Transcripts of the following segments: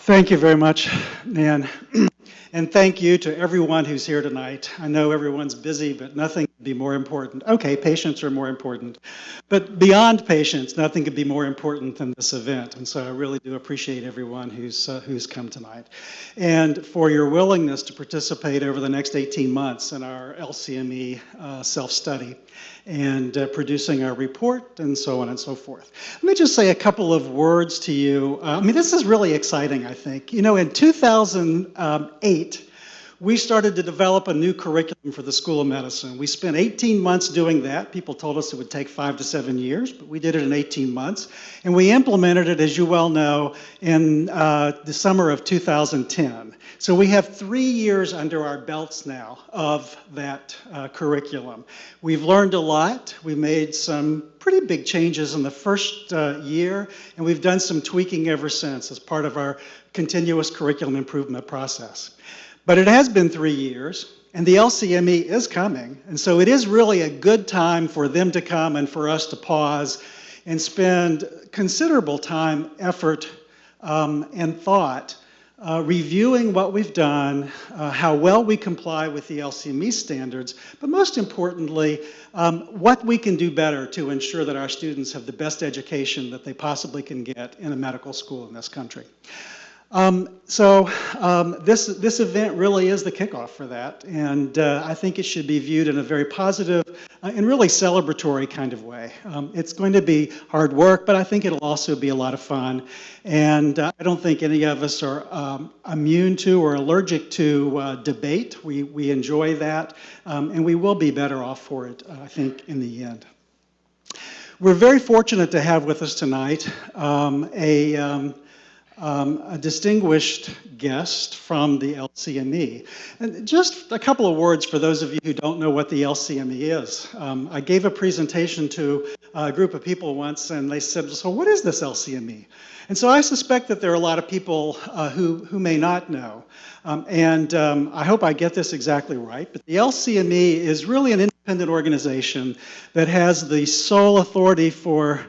Thank you very much, Nan. And thank you to everyone who's here tonight. I know everyone's busy, but nothing could be more important. Okay, patients are more important. But beyond patients, nothing could be more important than this event. And so I really do appreciate everyone who's come tonight. And for your willingness to participate over the next 18 months in our LCME self-study and producing our report and so on and so forth. Let me just say a couple of words to you. This is really exciting, I think. You know, in 2008, we started to develop a new curriculum for the School of Medicine. We spent 18 months doing that. People told us it would take 5 to 7 years, but we did it in 18 months. And we implemented it, as you well know, in the summer of 2010. So we have 3 years under our belts now of that curriculum. We've learned a lot. We made some pretty big changes in the first year, and we've done some tweaking ever since as part of our continuous curriculum improvement process. But it has been 3 years, and the LCME is coming, and so it is really a good time for them to come and for us to pause and spend considerable time, effort, and thought reviewing what we've done, how well we comply with the LCME standards, but most importantly, what we can do better to ensure that our students have the best education that they possibly can get in a medical school in this country. This event really is the kickoff for that, and I think it should be viewed in a very positive and really celebratory kind of way. It's going to be hard work, but I think it'll also be a lot of fun, and I don't think any of us are immune to or allergic to debate. We enjoy that, and we will be better off for it, I think, in the end. We're very fortunate to have with us tonight a distinguished guest from the LCME. And just a couple of words for those of you who don't know what the LCME is. I gave a presentation to a group of people once, and they said, so what is this LCME? And so I suspect that there are a lot of people who may not know. I hope I get this exactly right, but the LCME is really an independent organization that has the sole authority for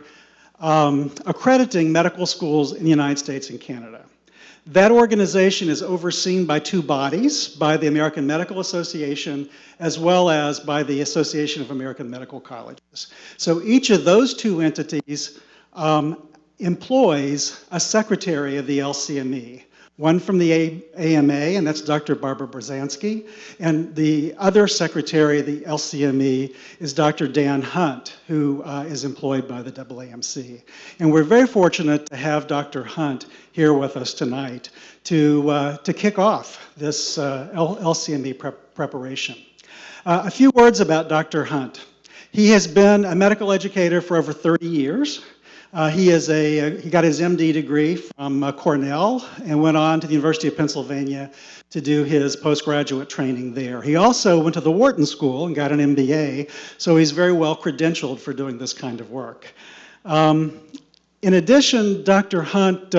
accrediting medical schools in the United States and Canada. That organization is overseen by two bodies, by the American Medical Association as well as by the Association of American Medical Colleges. So each of those two entities employs a secretary of the LCME. One from the AMA, and that's Dr. Barbara Brzezinski, and the other secretary of the LCME is Dr. Dan Hunt, who is employed by the AAMC. And we're very fortunate to have Dr. Hunt here with us tonight to kick off this LCME preparation. A few words about Dr. Hunt. He has been a medical educator for over 30 years. He got his MD degree from Cornell and went on to the University of Pennsylvania to do his postgraduate training there. He also went to the Wharton School and got an MBA, so he's very well credentialed for doing this kind of work. In addition, Dr. Hunt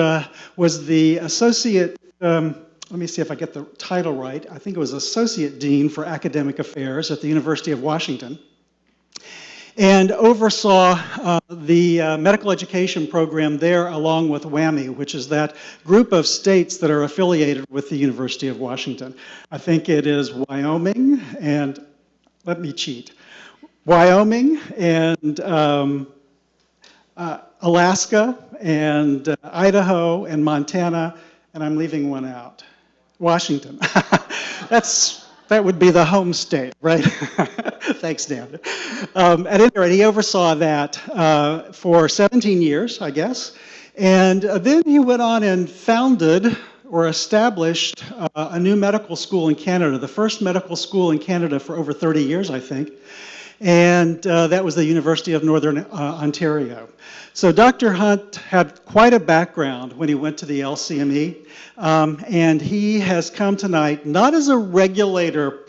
was the associate, let me see if I get the title right, I think it was Associate Dean for Academic Affairs at the University of Washington, and oversaw the medical education program there along with WWAMI, which is that group of states that are affiliated with the University of Washington. I think it is Wyoming and, let me cheat, Wyoming and Alaska and Idaho and Montana, and I'm leaving one out, Washington. That would be the home state, right? Thanks, Dan. At any rate, he oversaw that for 17 years, I guess. And then he went on and founded or established a new medical school in Canada, the first medical school in Canada for over 30 years, I think. And that was the University of Northern Ontario. So Dr. Hunt had quite a background when he went to the LCME, and he has come tonight not as a regulator,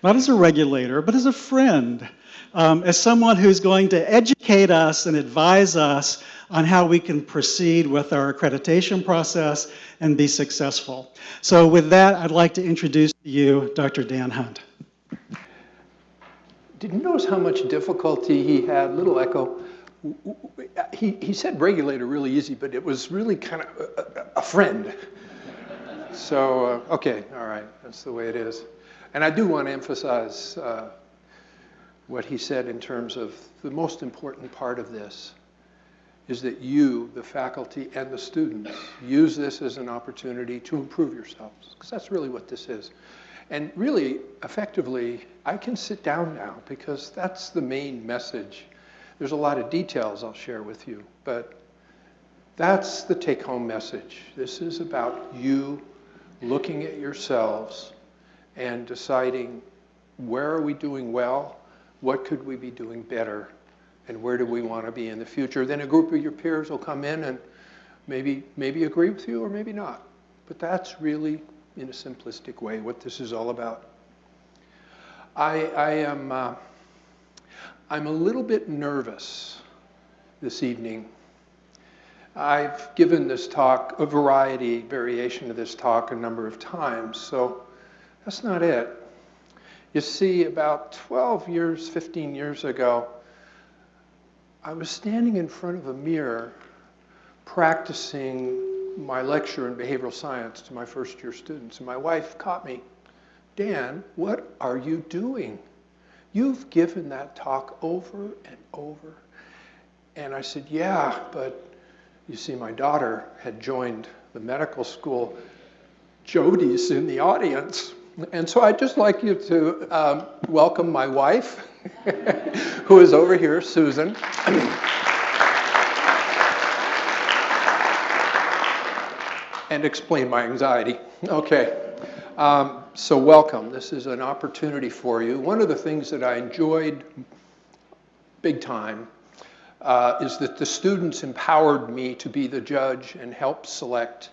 but as a friend, as someone who's going to educate us and advise us on how we can proceed with our accreditation process and be successful. So with that, I'd like to introduce to you Dr. Dan Hunt. Did you notice how much difficulty he had, little echo, he said regulator really easy, but it was really kind of a friend. So, okay, all right, that's the way it is. And I do want to emphasize what he said in terms of the most important part of this is that you, the faculty and the students, use this as an opportunity to improve yourselves, because that's really what this is. And really, effectively, I can sit down now because that's the main message. There's a lot of details I'll share with you, but that's the take-home message. This is about you looking at yourselves and deciding, where are we doing well? What could we be doing better? And where do we want to be in the future? Then a group of your peers will come in and maybe agree with you or maybe not. But that's really, in a simplistic way, what this is all about. I'm a little bit nervous this evening. I've given this talk, a variation of this talk a number of times, so that's not it. You see, about 12 years, 15 years ago, I was standing in front of a mirror practicing my lecture in behavioral science to my first-year students, and my wife caught me. Dan, what are you doing? You've given that talk over and over. And I said, yeah, but you see, my daughter had joined the medical school. Jody's in the audience. And so I'd just like you to welcome my wife, who is over here, Susan. And explain my anxiety. Okay. So welcome. This is an opportunity for you. One of the things that I enjoyed big time is that the students empowered me to be the judge and help select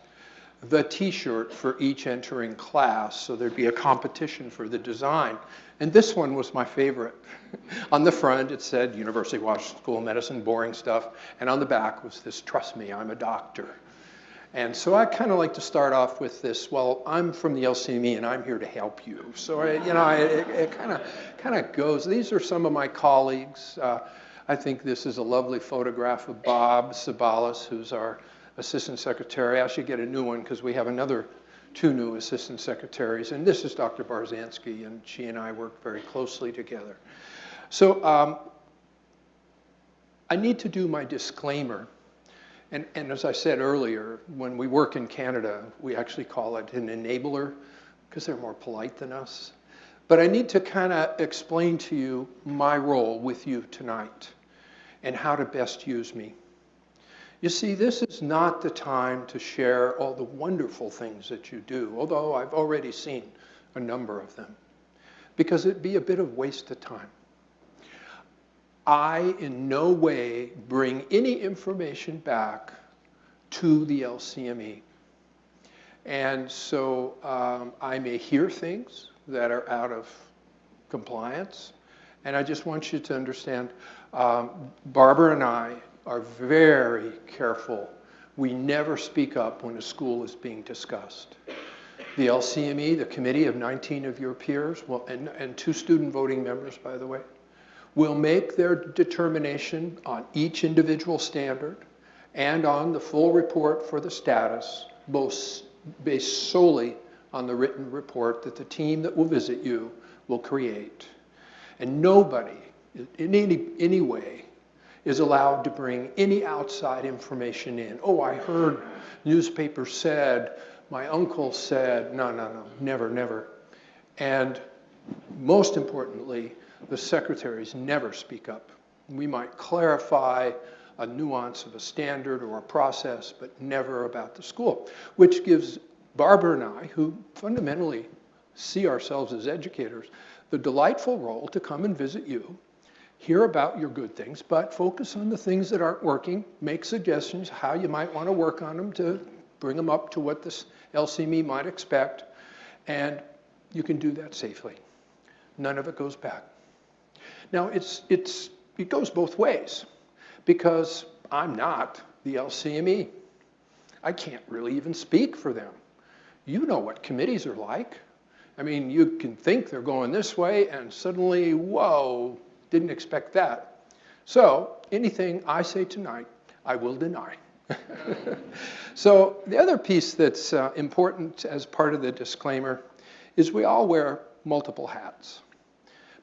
the t-shirt for each entering class. So there'd be a competition for the design. And this one was my favorite. On the front, it said, University of Washington School of Medicine, boring stuff. And on the back was this, trust me, I'm a doctor. And so I kind of like to start off with this, well, I'm from the LCME and I'm here to help you. So, it kind of goes. These are some of my colleagues. I think this is a lovely photograph of Bob Sabalas, who's our assistant secretary. I should get a new one because we have two new assistant secretaries. And this is Dr. Barzanski, and she and I work very closely together. So I need to do my disclaimer. And as I said earlier, when we work in Canada, we actually call it an enabler because they're more polite than us. But I need to kind of explain to you my role with you tonight and how to best use me. You see, this is not the time to share all the wonderful things that you do, although I've already seen a number of them, because it'd be a bit of waste of time. I in no way bring any information back to the LCME. And so I may hear things that are out of compliance. And I just want you to understand, Barbara and I are very careful. We never speak up when a school is being discussed. The LCME, the committee of 19 of your peers, and 2 student voting members, by the way, will make their determination on each individual standard and on the full report for the status, both based solely on the written report that the team that will visit you will create. And nobody, in any way, is allowed to bring any outside information in. Oh, I heard newspaper said, my uncle said, no, never. And most importantly, the secretaries never speak up. We might clarify a nuance of a standard or a process, but never about the school, which gives Barbara and I, who fundamentally see ourselves as educators, the delightful role to come and visit you, hear about your good things, but focus on the things that aren't working, make suggestions how you might want to work on them to bring them up to what this LCME might expect, and you can do that safely. None of it goes back. Now, it goes both ways, because I'm not the LCME. I can't really even speak for them. You know what committees are like. I mean, you can think they're going this way, and suddenly, whoa, didn't expect that. So anything I say tonight, I will deny. So the other piece that's important as part of the disclaimer is we all wear multiple hats.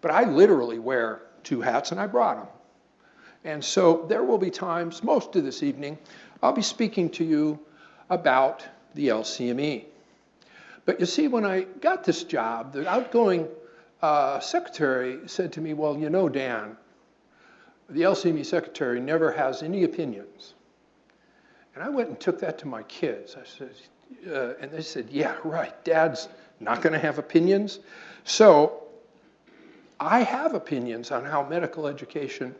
But I literally wear 2 hats, and I brought them. And so there will be times, most of this evening, I'll be speaking to you about the LCME. But you see, when I got this job, the outgoing secretary said to me, well, you know, Dan, the LCME secretary never has any opinions. And I went and took that to my kids. I said, and they said, yeah, right, Dad's not going to have opinions. So I have opinions on how medical education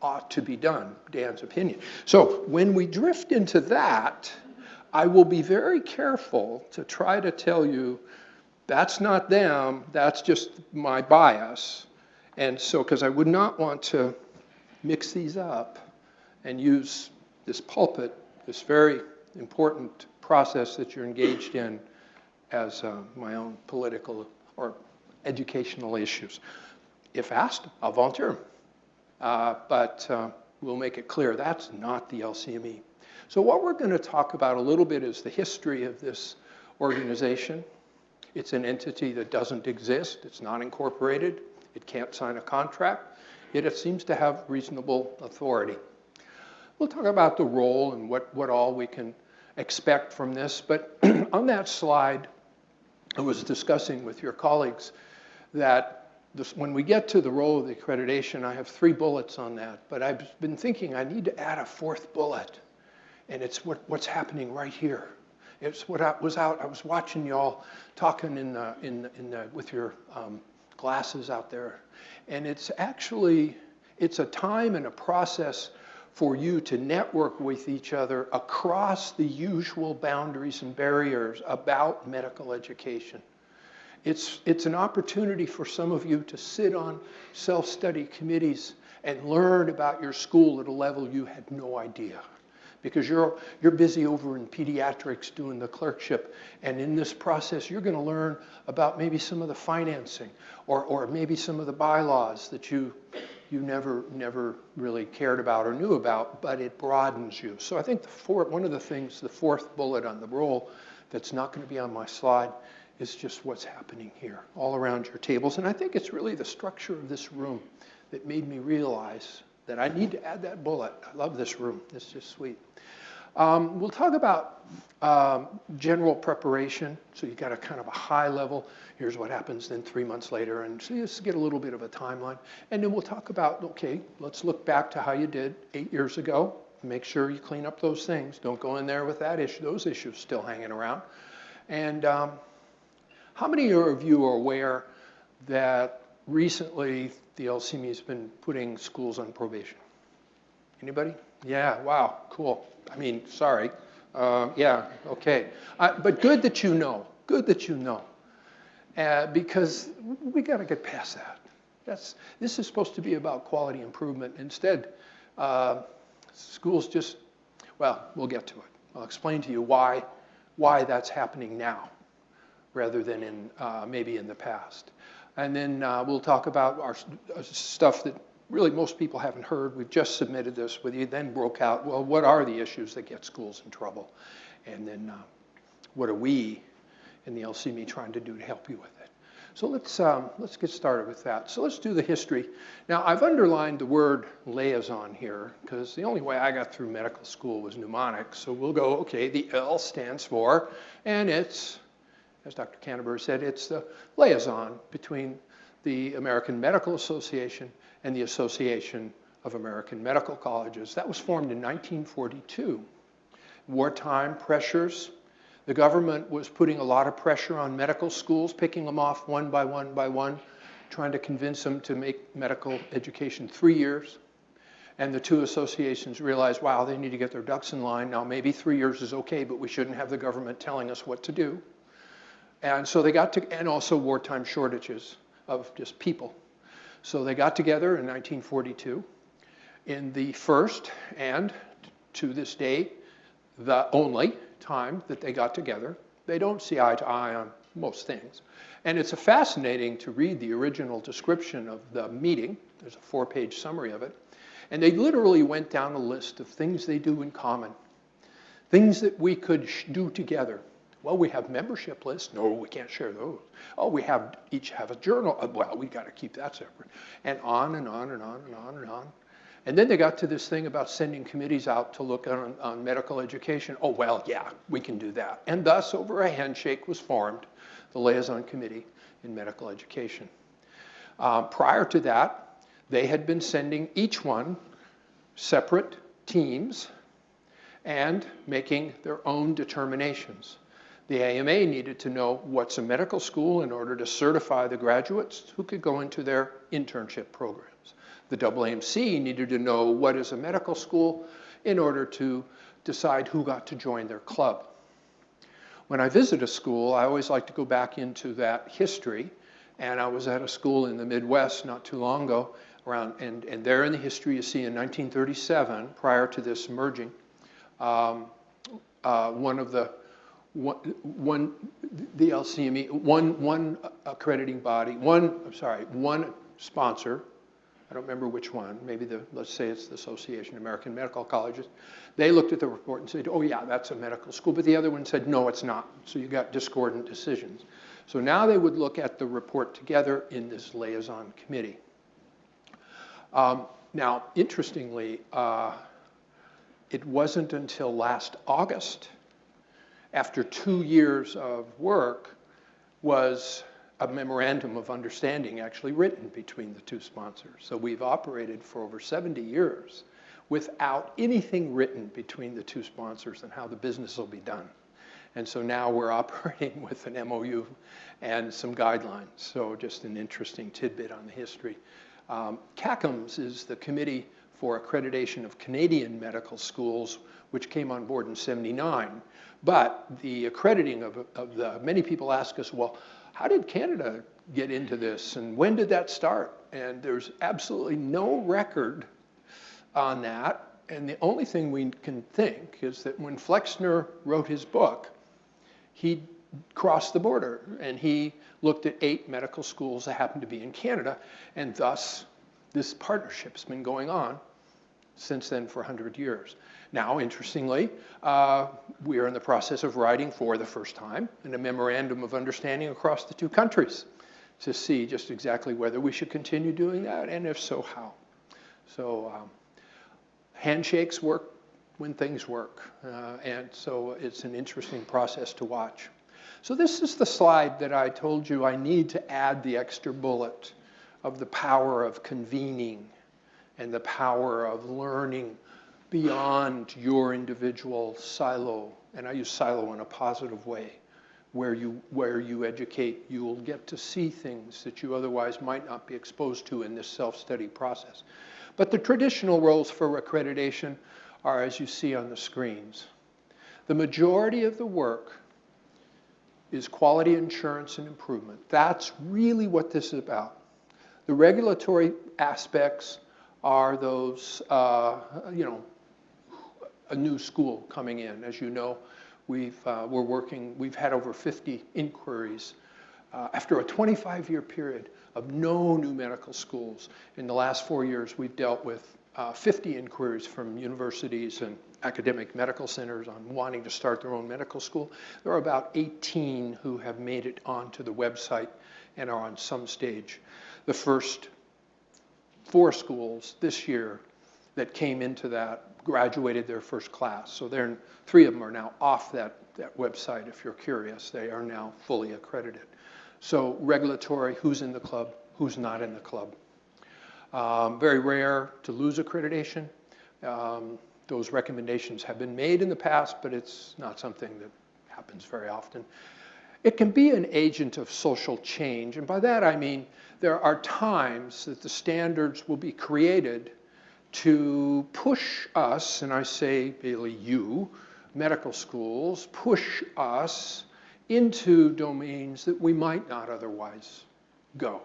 ought to be done, Dan's opinion. So when we drift into that, I will be very careful to try to tell you that's not them, that's just my bias. And so, because I would not want to mix these up and use this pulpit, this very important process that you're engaged in as my own political or educational issues. If asked, I'll volunteer. But we'll make it clear that's not the LCME. So what we're going to talk about a little bit is the history of this organization. It's an entity that doesn't exist. It's not incorporated. It can't sign a contract. Yet it seems to have reasonable authority. We'll talk about the role and what all we can expect from this. But on that slide, I was discussing with your colleagues that when we get to the role of the accreditation, I have 3 bullets on that. But I've been thinking I need to add a 4th bullet. And it's what's happening right here. It's what I was watching y'all talking with your glasses out there. And it's a time and a process for you to network with each other across the usual boundaries and barriers about medical education. It's an opportunity for some of you to sit on self-study committees and learn about your school at a level you had no idea. Because you're busy over in pediatrics doing the clerkship, and in this process you're going to learn about maybe some of the financing or maybe some of the bylaws that you never really cared about or knew about, but it broadens you. So I think one of the things, the 4th bullet on the roll that's not going to be on my slide, is just what's happening here, all around your tables. And I think it's really the structure of this room that made me realize that I need to add that bullet. I love this room. It's just sweet. We'll talk about general preparation. So you got a kind of a high level. Here's what happens then 3 months later. And so you just get a little bit of a timeline. And then we'll talk about, okay, let's look back to how you did 8 years ago. Make sure you clean up those things. Don't go in there with that issue, those issues still hanging around. And how many of you are aware that recently the LCME has been putting schools on probation? Anybody? Yeah, wow, cool. I mean, sorry. Yeah, okay. But good that you know. Good that you know. Because we got to get past that. This is supposed to be about quality improvement. Instead, schools just, well, we'll get to it. I'll explain to you why that's happening now rather than maybe in the past. And then we'll talk about our stuff that really most people haven't heard. We've just submitted this with you, then broke out, well, what are the issues that get schools in trouble? And then what are we in the LCME trying to do to help you with it? So let's get started with that. So let's do the history. Now, I've underlined the word liaison here because the only way I got through medical school was mnemonic. So we'll go, okay, the L stands for, and it's, as Dr. Canterbury said, it's the liaison between the American Medical Association and the Association of American Medical Colleges. That was formed in 1942. Wartime pressures. The government was putting a lot of pressure on medical schools, picking them off one by one by one, trying to convince them to make medical education 3 years. And the 2 associations realized, wow, they need to get their ducks in line. Now, maybe 3 years is okay, but we shouldn't have the government telling us what to do. And so they got to, and also wartime shortages of just people. So they got together in 1942 in the first, and to this day, the only time that they got together. They don't see eye to eye on most things. And it's fascinating to read the original description of the meeting. There's a 4-page summary of it. And they literally went down a list of things they do in common, things that we could do together. Well, we have membership lists. No, we can't share those. Oh, we each have a journal. Well, we got to keep that separate. And on and on and on and on and on. And then they got to this thing about sending committees out to look on medical education. Oh, well, yeah, we can do that. And thus, over a handshake was formed the Liaison Committee in Medical Education. Prior to that, they had been sending each one separate teams and making their own determinations. The AMA needed to know what's a medical school in order to certify the graduates who could go into their internship programs. The AAMC needed to know what is a medical school in order to decide who got to join their club. When I visit a school, I always like to go back into that history. And I was at a school in the Midwest not too long ago, and there in the history you see in 1937, prior to this merging, the LCME, one accrediting body, one sponsor, I don't remember which one, maybe let's say it's the Association of American Medical Colleges. They looked at the report and said, oh yeah, that's a medical school, but the other one said, no, it's not. So you got discordant decisions. So now they would look at the report together in this liaison committee. Now, interestingly, it wasn't until last August, after 2 years of work, was a memorandum of understanding actually written between the two sponsors. So we've operated for over 70 years without anything written between the two sponsors and how the business will be done. And so now we're operating with an MOU and some guidelines. So just an interesting tidbit on the history. CACMS is the Committee for Accreditation of Canadian Medical Schools, which came on board in '79. But the accrediting of many people ask us, well, how did Canada get into this? And when did that start? And there's absolutely no record on that. And the only thing we can think is that when Flexner wrote his book, he crossed the border and he looked at 8 medical schools that happened to be in Canada, and thus this partnership's been going on since then for 100 years. Now, interestingly, we are in the process of writing for the first time in a memorandum of understanding across the 2 countries to see just exactly whether we should continue doing that, and if so, how. So handshakes work when things work, and so it's an interesting process to watch. So this is the slide that I told you I need to add the extra bullet of the power of convening and the power of learning beyond your individual silo. And I use silo in a positive way. Where you educate, you will get to see things that you otherwise might not be exposed to in this self-study process. But the traditional roles for accreditation are as you see on the screens. The majority of the work is quality assurance and improvement. That's really what this is about. The regulatory aspects are those, a new school coming in. As you know, we've had over 50 inquiries after a 25-year period of no new medical schools. In the last 4 years, we've dealt with 50 inquiries from universities and academic medical centers on wanting to start their own medical school. There are about 18 who have made it onto the website and are on some stage. The first 4 schools this year that came into that graduated their first class. So 3 of them are now off that website, if you're curious. They are now fully accredited. So regulatory, who's in the club, who's not in the club. Very rare to lose accreditation. Those recommendations have been made in the past, but it's not something that happens very often. It can be an agent of social change, and by that I mean there are times that the standards will be created to push us, and I say really you, medical schools, push us into domains that we might not otherwise go.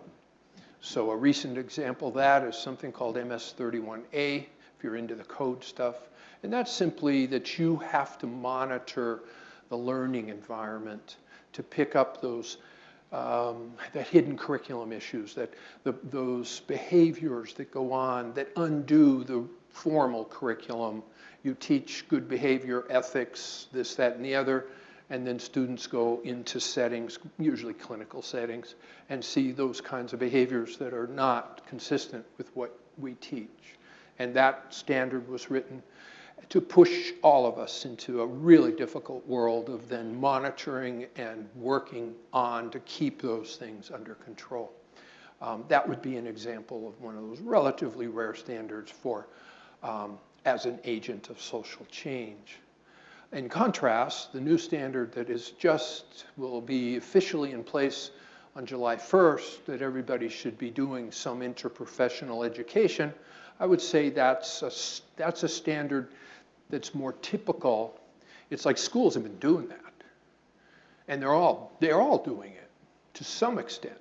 So a recent example of that is something called MS31A, if you're into the code stuff. And that's simply that you have to monitor the learning environment to pick up those that hidden curriculum issues, that those behaviors that go on that undo the formal curriculum. You teach good behavior, ethics, this, that, and the other, and then students go into settings, usually clinical settings, and see those kinds of behaviors that are not consistent with what we teach. And that standard was written to push all of us into a really difficult world of then monitoring and working on to keep those things under control. That would be an example of one of those relatively rare standards for as an agent of social change. In contrast, the new standard that is will be officially in place on July 1st, that everybody should be doing some interprofessional education, I would say that's a standard that's more typical. It's like schools have been doing that. And they're all doing it to some extent.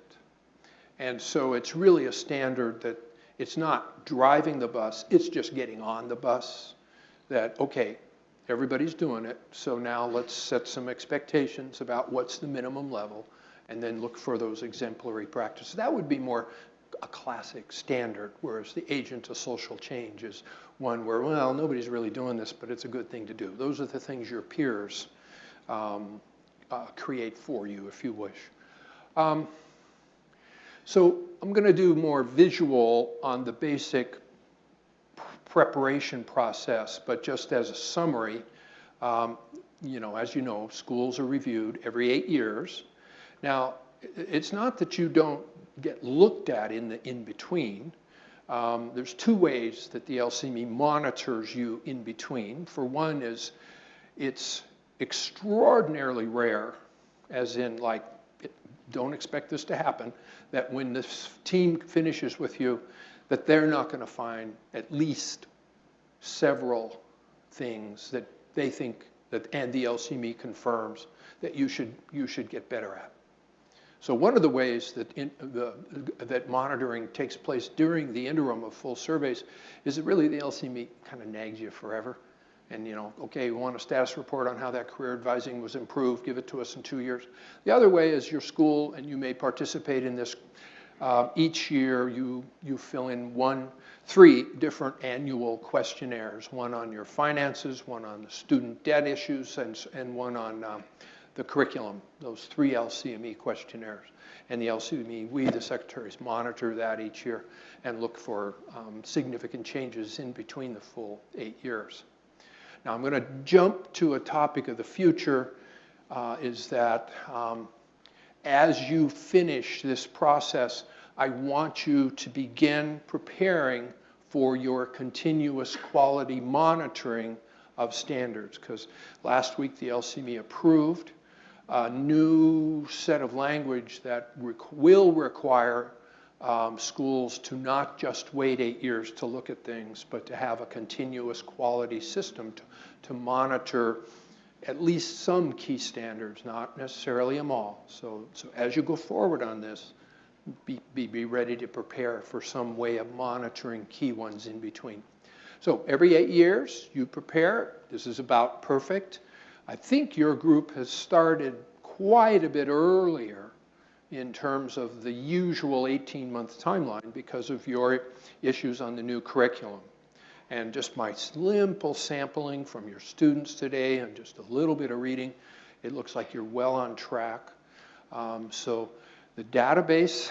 And so it's really a standard that it's not driving the bus, it's just getting on the bus. That, okay, everybody's doing it, so now let's set some expectations about what's the minimum level and then look for those exemplary practices. That would be more a classic standard, whereas the agent of social change is one where, well, nobody's really doing this, but it's a good thing to do. Those are the things your peers create for you, if you wish. So I'm going to do more visual on the basic preparation process, but just as a summary, you know, as you know, schools are reviewed every 8 years. Now, it's not that you don't get looked at in the in-between. There's two ways that the LCME monitors you in between. For one is it's extraordinarily rare, as in like, don't expect this to happen, that when this team finishes with you, that they're not going to find at least several things that they think that, and the LCME confirms, that you should get better at. So one of the ways that that monitoring takes place during the interim of full surveys is that really the LCME kind of nags you forever. And, you know, okay, we want a status report on how that career advising was improved, give it to us in 2 years. The other way is your school, and you may participate in this, each year you fill in 3 different annual questionnaires, one on your finances, one on the student debt issues, and one on the curriculum, those 3 LCME questionnaires. And the LCME, we, the secretaries, monitor that each year and look for significant changes in between the full 8 years. Now I'm going to jump to a topic of the future, is that as you finish this process, I want you to begin preparing for your continuous quality monitoring of standards, because last week the LCME approved a new set of language that will require schools to not just wait 8 years to look at things, but to have a continuous quality system to monitor at least some key standards, not necessarily them all. So as you go forward on this, be ready to prepare for some way of monitoring key ones in between. So every 8 years, you prepare. This is about perfect. I think your group has started quite a bit earlier in terms of the usual 18-month timeline because of your issues on the new curriculum. And just my simple sampling from your students today and just a little bit of reading, it looks like you're well on track. So the database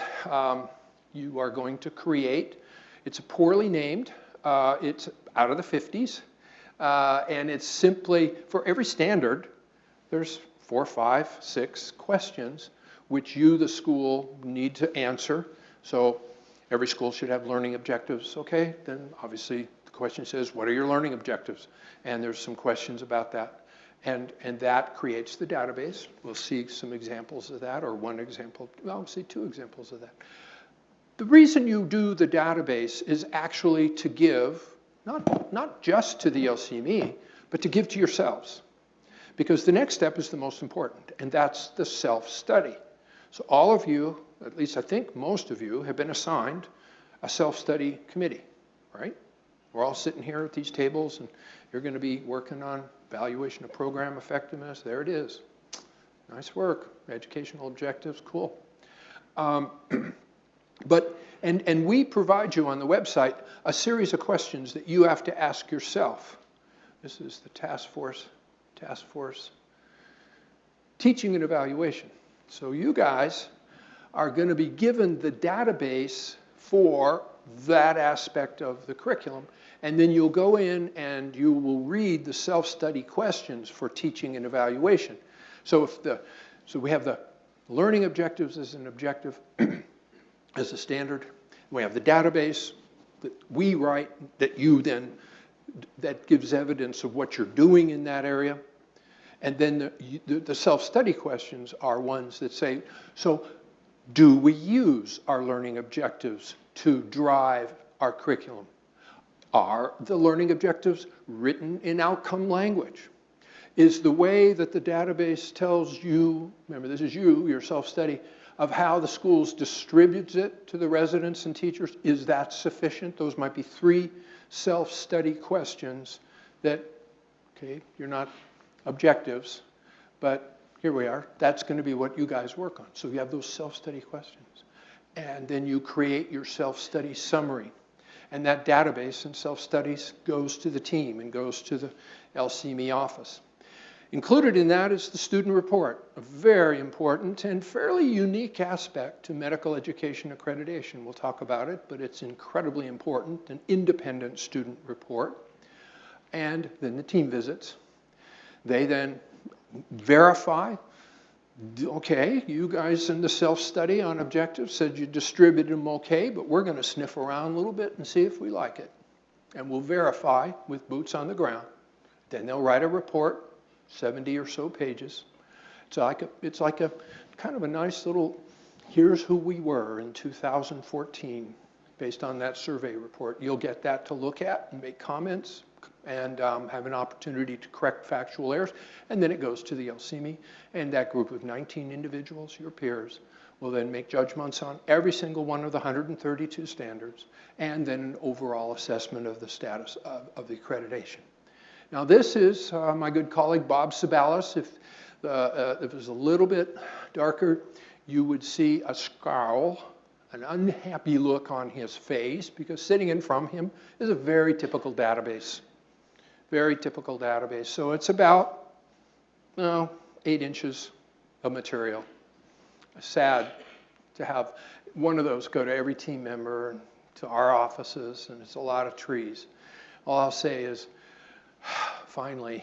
you are going to create, it's poorly named. It's out of the 50s. And it's simply, for every standard, there's 4, 5, 6 questions which you, the school, need to answer. So every school should have learning objectives. Okay, then obviously the question says, what are your learning objectives? And there's some questions about that. And that creates the database. We'll see some examples of that, or one example. Well, we'll see 2 examples of that. The reason you do the database is actually to give, not just to the LCME, but to give to yourselves. Because the next step is the most important, and that's the self-study. So all of you, at least I think most of you, have been assigned a self-study committee, right? We're all sitting here at these tables, and you're going to be working on evaluation of program effectiveness. There it is. Nice work. Educational objectives, cool. And we provide you on the website a series of questions that you have to ask yourself. This is the task force teaching and evaluation. So you guys are going to be given the database for that aspect of the curriculum, and then you'll go in and you will read the self-study questions for teaching and evaluation. So we have the learning objectives as an objective, as a standard. We have the database that we write that gives evidence of what you're doing in that area. And then the self-study questions are ones that say, so do we use our learning objectives to drive our curriculum? Are the learning objectives written in outcome language? Is the way that the database tells you, remember this is your self-study, of how the schools distributes it to the residents and teachers, is that sufficient? Those might be 3 self-study questions that, okay, you're not objectives, but here we are. That's going to be what you guys work on. So you have those self-study questions. And then you create your self-study summary. And that database and self-studies goes to the team and goes to the LCME office. Included in that is the student report, a very important and fairly unique aspect to medical education accreditation. We'll talk about it, but it's incredibly important, an independent student report. And then the team visits. They then verify, okay, you guys in the self-study on objectives said you distributed them okay, but we're going to sniff around a little bit and see if we like it. And we'll verify with boots on the ground. Then they'll write a report, 70 or so pages. It's like a kind of a nice little, here's who we were in 2014 based on that survey report. You'll get that to look at and make comments and have an opportunity to correct factual errors. And then it goes to the LCME, and that group of 19 individuals, your peers, will then make judgments on every single one of the 132 standards, and then an overall assessment of the status of the accreditation. Now this is my good colleague Bob Sabalis. If it was a little bit darker, you would see a scowl, an unhappy look on his face, because sitting in front of him is a very typical database. Very typical database. So it's about 8 inches of material. Sad to have one of those go to every team member and to our offices, and it's a lot of trees. All I'll say is, finally,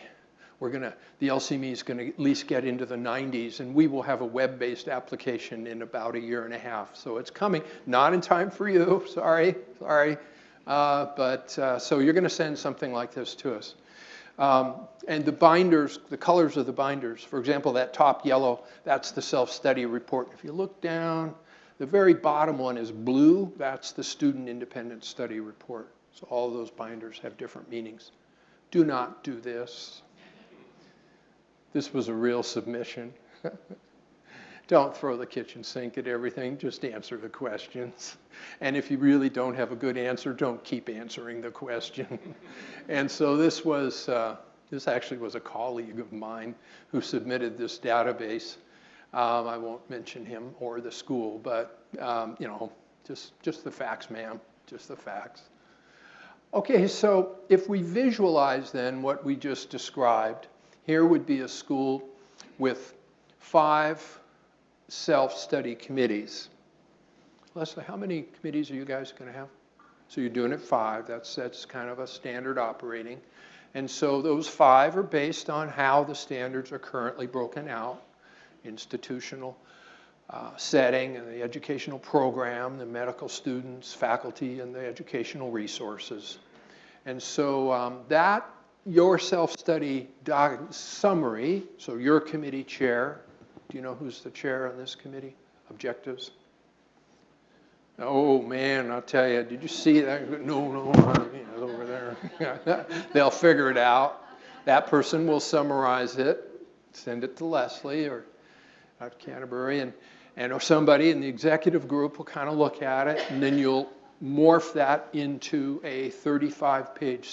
the LCME is going to at least get into the 90s, and we will have a web-based application in about 1.5 years. So it's coming, not in time for you, sorry. So you're going to send something like this to us. And the binders, the colors of the binders, for example, that top yellow, that's the self-study report. If you look down, the very bottom one is blue. That's the student independent study report. So all of those binders have different meanings. Do not do this. This was a real submission. Don't throw the kitchen sink at everything. Just answer the questions. And if you really don't have a good answer, don't keep answering the question. And so this actually was a colleague of mine who submitted this database. I won't mention him or the school, but just the facts, ma'am, just the facts. Okay, so if we visualize then what we just described, here would be a school with 5 self-study committees. Leslie, how many committees are you guys going to have? So you're doing it 5. That's kind of a standard operating. And so those 5 are based on how the standards are currently broken out, institutional setting and the educational program, the medical students, faculty, and the educational resources. And so your self-study summary, so your committee chair, do you know who's the chair on this committee? Objectives? Oh man, I'll tell you, did you see that? No, it's over there. They'll figure it out. That person will summarize it, send it to Leslie or at Canterbury, and somebody in the executive group will kind of look at it, and then you'll morph that into a 35-page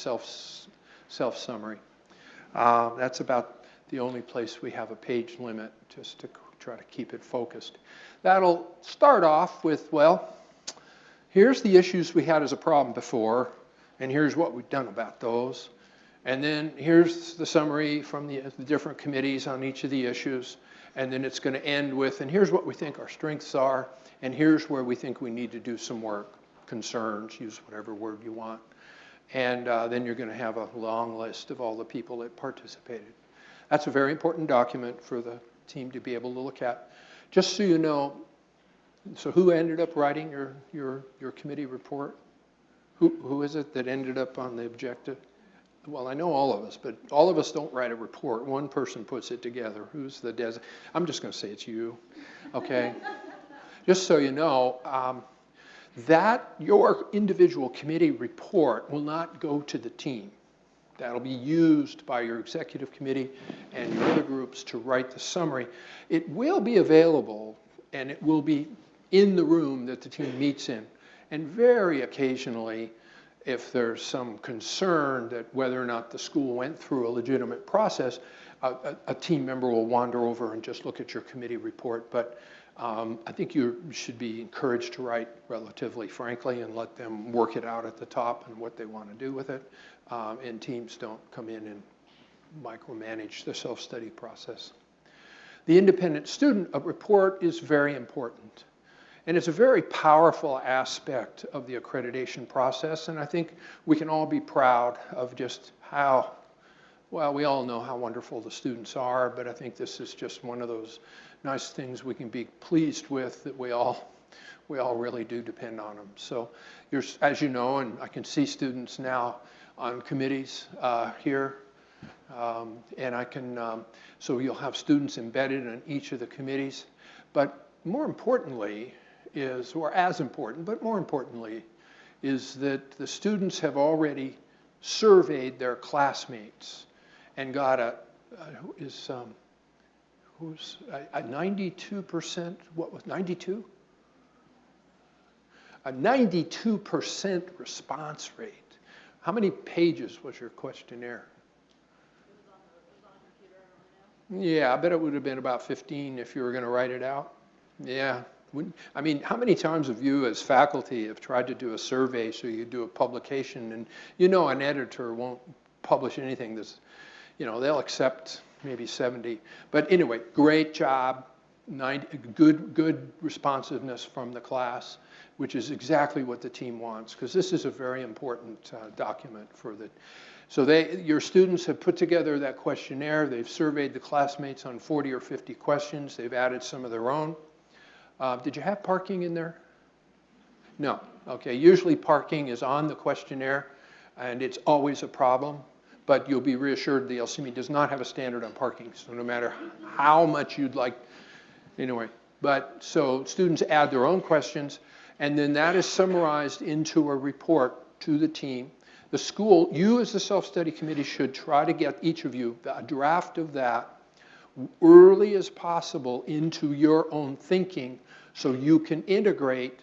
self-summary. That's about the only place we have a page limit, just to try to keep it focused. That'll start off with, well, here's the issues we had as a problem before, and here's what we've done about those. And then here's the summary from the different committees on each of the issues. And then it's going to end with, and here's what we think our strengths are, and here's where we think we need to do some work, concerns, use whatever word you want. And then you're going to have a long list of all the people that participated. That's a very important document for the team to be able to look at. Just so you know, so who ended up writing your committee report? Who is it that ended up on the objective? Well, I know all of us, but all of us don't write a report. One person puts it together. Who's the I'm just going to say it's you, okay? Just so you know, that your individual committee report will not go to the team. That'll be used by your executive committee and your other groups to write the summary. It will be available, and it will be in the room that the team meets in. And very occasionally, if there's some concern that whether or not the school went through a legitimate process, a team member will wander over and just look at your committee report. But I think you should be encouraged to write relatively frankly and let them work it out at the top and what they want to do with it. And teams don't come in and micromanage the self-study process. The independent student report is very important. And it's a very powerful aspect of the accreditation process, and I think we can all be proud of just how, well, we all know how wonderful the students are, but I think this is just one of those nice things we can be pleased with, that we all really do depend on them. So, as you know, and I can see students now on committees here, and I can, so you'll have students embedded in each of the committees, but more importantly, or as important, but more importantly, is that the students have already surveyed their classmates and got a 92%, what was 92? A 92% response rate. How many pages was your questionnaire? It was on a computer, I don't know. Yeah, I bet it would have been about 15 if you were going to write it out. Yeah. I mean, how many times have you as faculty have tried to do a survey so you do a publication, and you know an editor won't publish anything that's, you know, they'll accept maybe 70. But anyway, great job, good responsiveness from the class, which is exactly what the team wants, because this is a very important document for the. So your students have put together that questionnaire. They've surveyed the classmates on 40 or 50 questions. They've added some of their own. Did you have parking in there? No. Okay. Usually parking is on the questionnaire, and it's always a problem. But you'll be reassured the LCME does not have a standard on parking. So no matter how much you'd like, anyway. But so students add their own questions, and then that is summarized into a report to the team. The school, you as the self-study committee should try to get each of you a draft of that early as possible into your own thinking, so you can integrate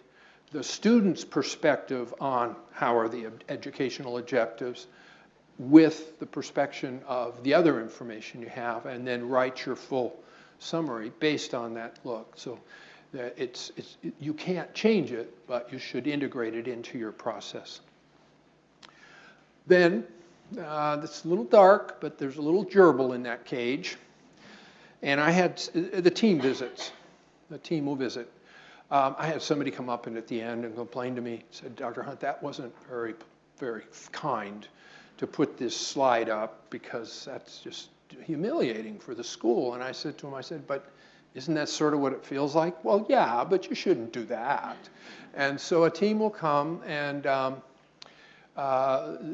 the student's perspective on how are the educational objectives with the perspective of the other information you have, and then write your full summary based on that look. So you can't change it, but you should integrate it into your process. Then, it's a little dark, but there's a little gerbil in that cage. And I had the team visits. The team will visit. I had somebody come up and at the end and complain to me, said, Dr. Hunt, that wasn't very, very kind to put this slide up, because that's just humiliating for the school. And I said to him, I said, but isn't that sort of what it feels like? Well, yeah, but you shouldn't do that. And so a team will come, and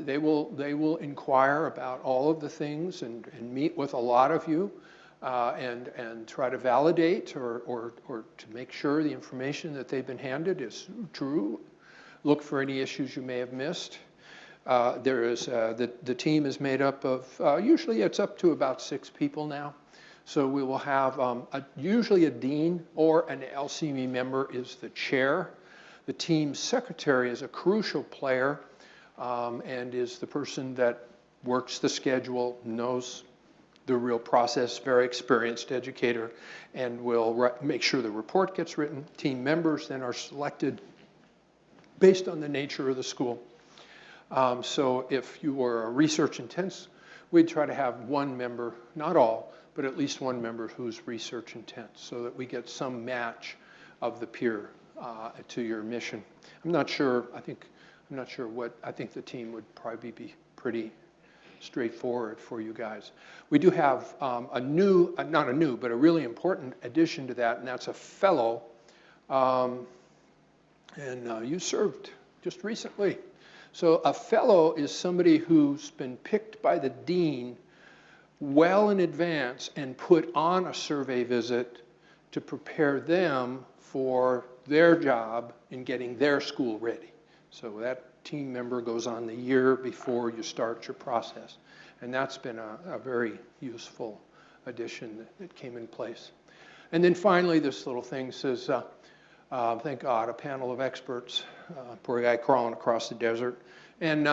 they will inquire about all of the things and meet with a lot of you. And try to validate or to make sure the information that they've been handed is true. Look for any issues you may have missed. The team is made up of, usually it's up to about 6 people now. So we will have usually a dean or an LCME member is the chair. The team secretary is a crucial player and is the person that works the schedule, knows the real process, very experienced educator, and will make sure the report gets written. Team members then are selected based on the nature of the school. So if you were a research intense, we'd try to have one member, not all, but at least one member who's research intense, so that we get some match of the peer to your mission. I'm not sure what, I think the team would probably be pretty straightforward for you guys. We do have not a new, but a really important addition to that, and that's a fellow. You served just recently. So a fellow is somebody who's been picked by the dean well in advance and put on a survey visit to prepare them for their job in getting their school ready. So that team member goes on the year before you start your process. And that's been a very useful addition that came in place. And then finally, this little thing says, thank God, a panel of experts, poor guy crawling across the desert. And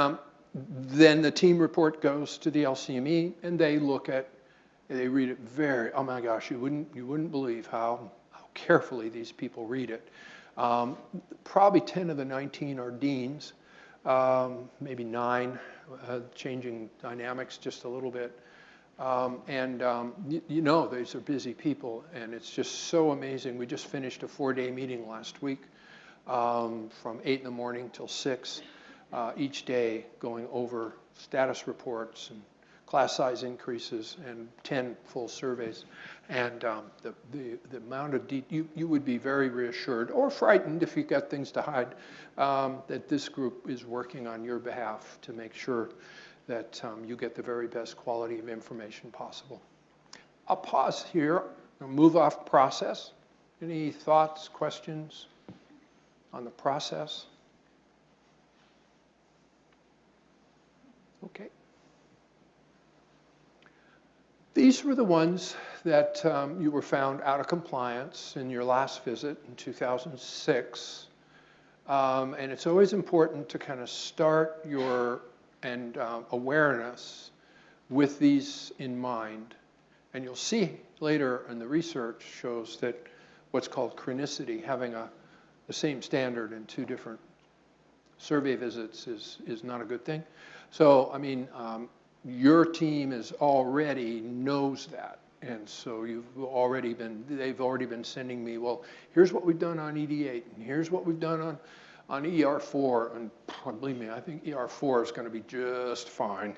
then the team report goes to the LCME, and they read it very, oh my gosh, you wouldn't believe how carefully these people read it. Probably 10 of the 19 are deans, maybe 9, changing dynamics just a little bit. You know, these are busy people, and it's just so amazing. We just finished a 4-day meeting last week from 8 in the morning till 6 each day, going over status reports and class size increases and 10 full surveys. And the amount of you would be very reassured or frightened if you got things to hide that this group is working on your behalf to make sure that you get the very best quality of information possible. I'll pause here and move off process. Any thoughts, questions on the process? Okay. These were the ones that you were found out of compliance in your last visit in 2006. And it's always important to kind of start your awareness with these in mind. And you'll see later in the research shows that what's called chronicity, having the same standard in 2 different survey visits is not a good thing. So, I mean, your team already knows that. And so they've already been sending me, well, here's what we've done on ED8, and here's what we've done on ER4, and believe me, I think ER4 is going to be just fine.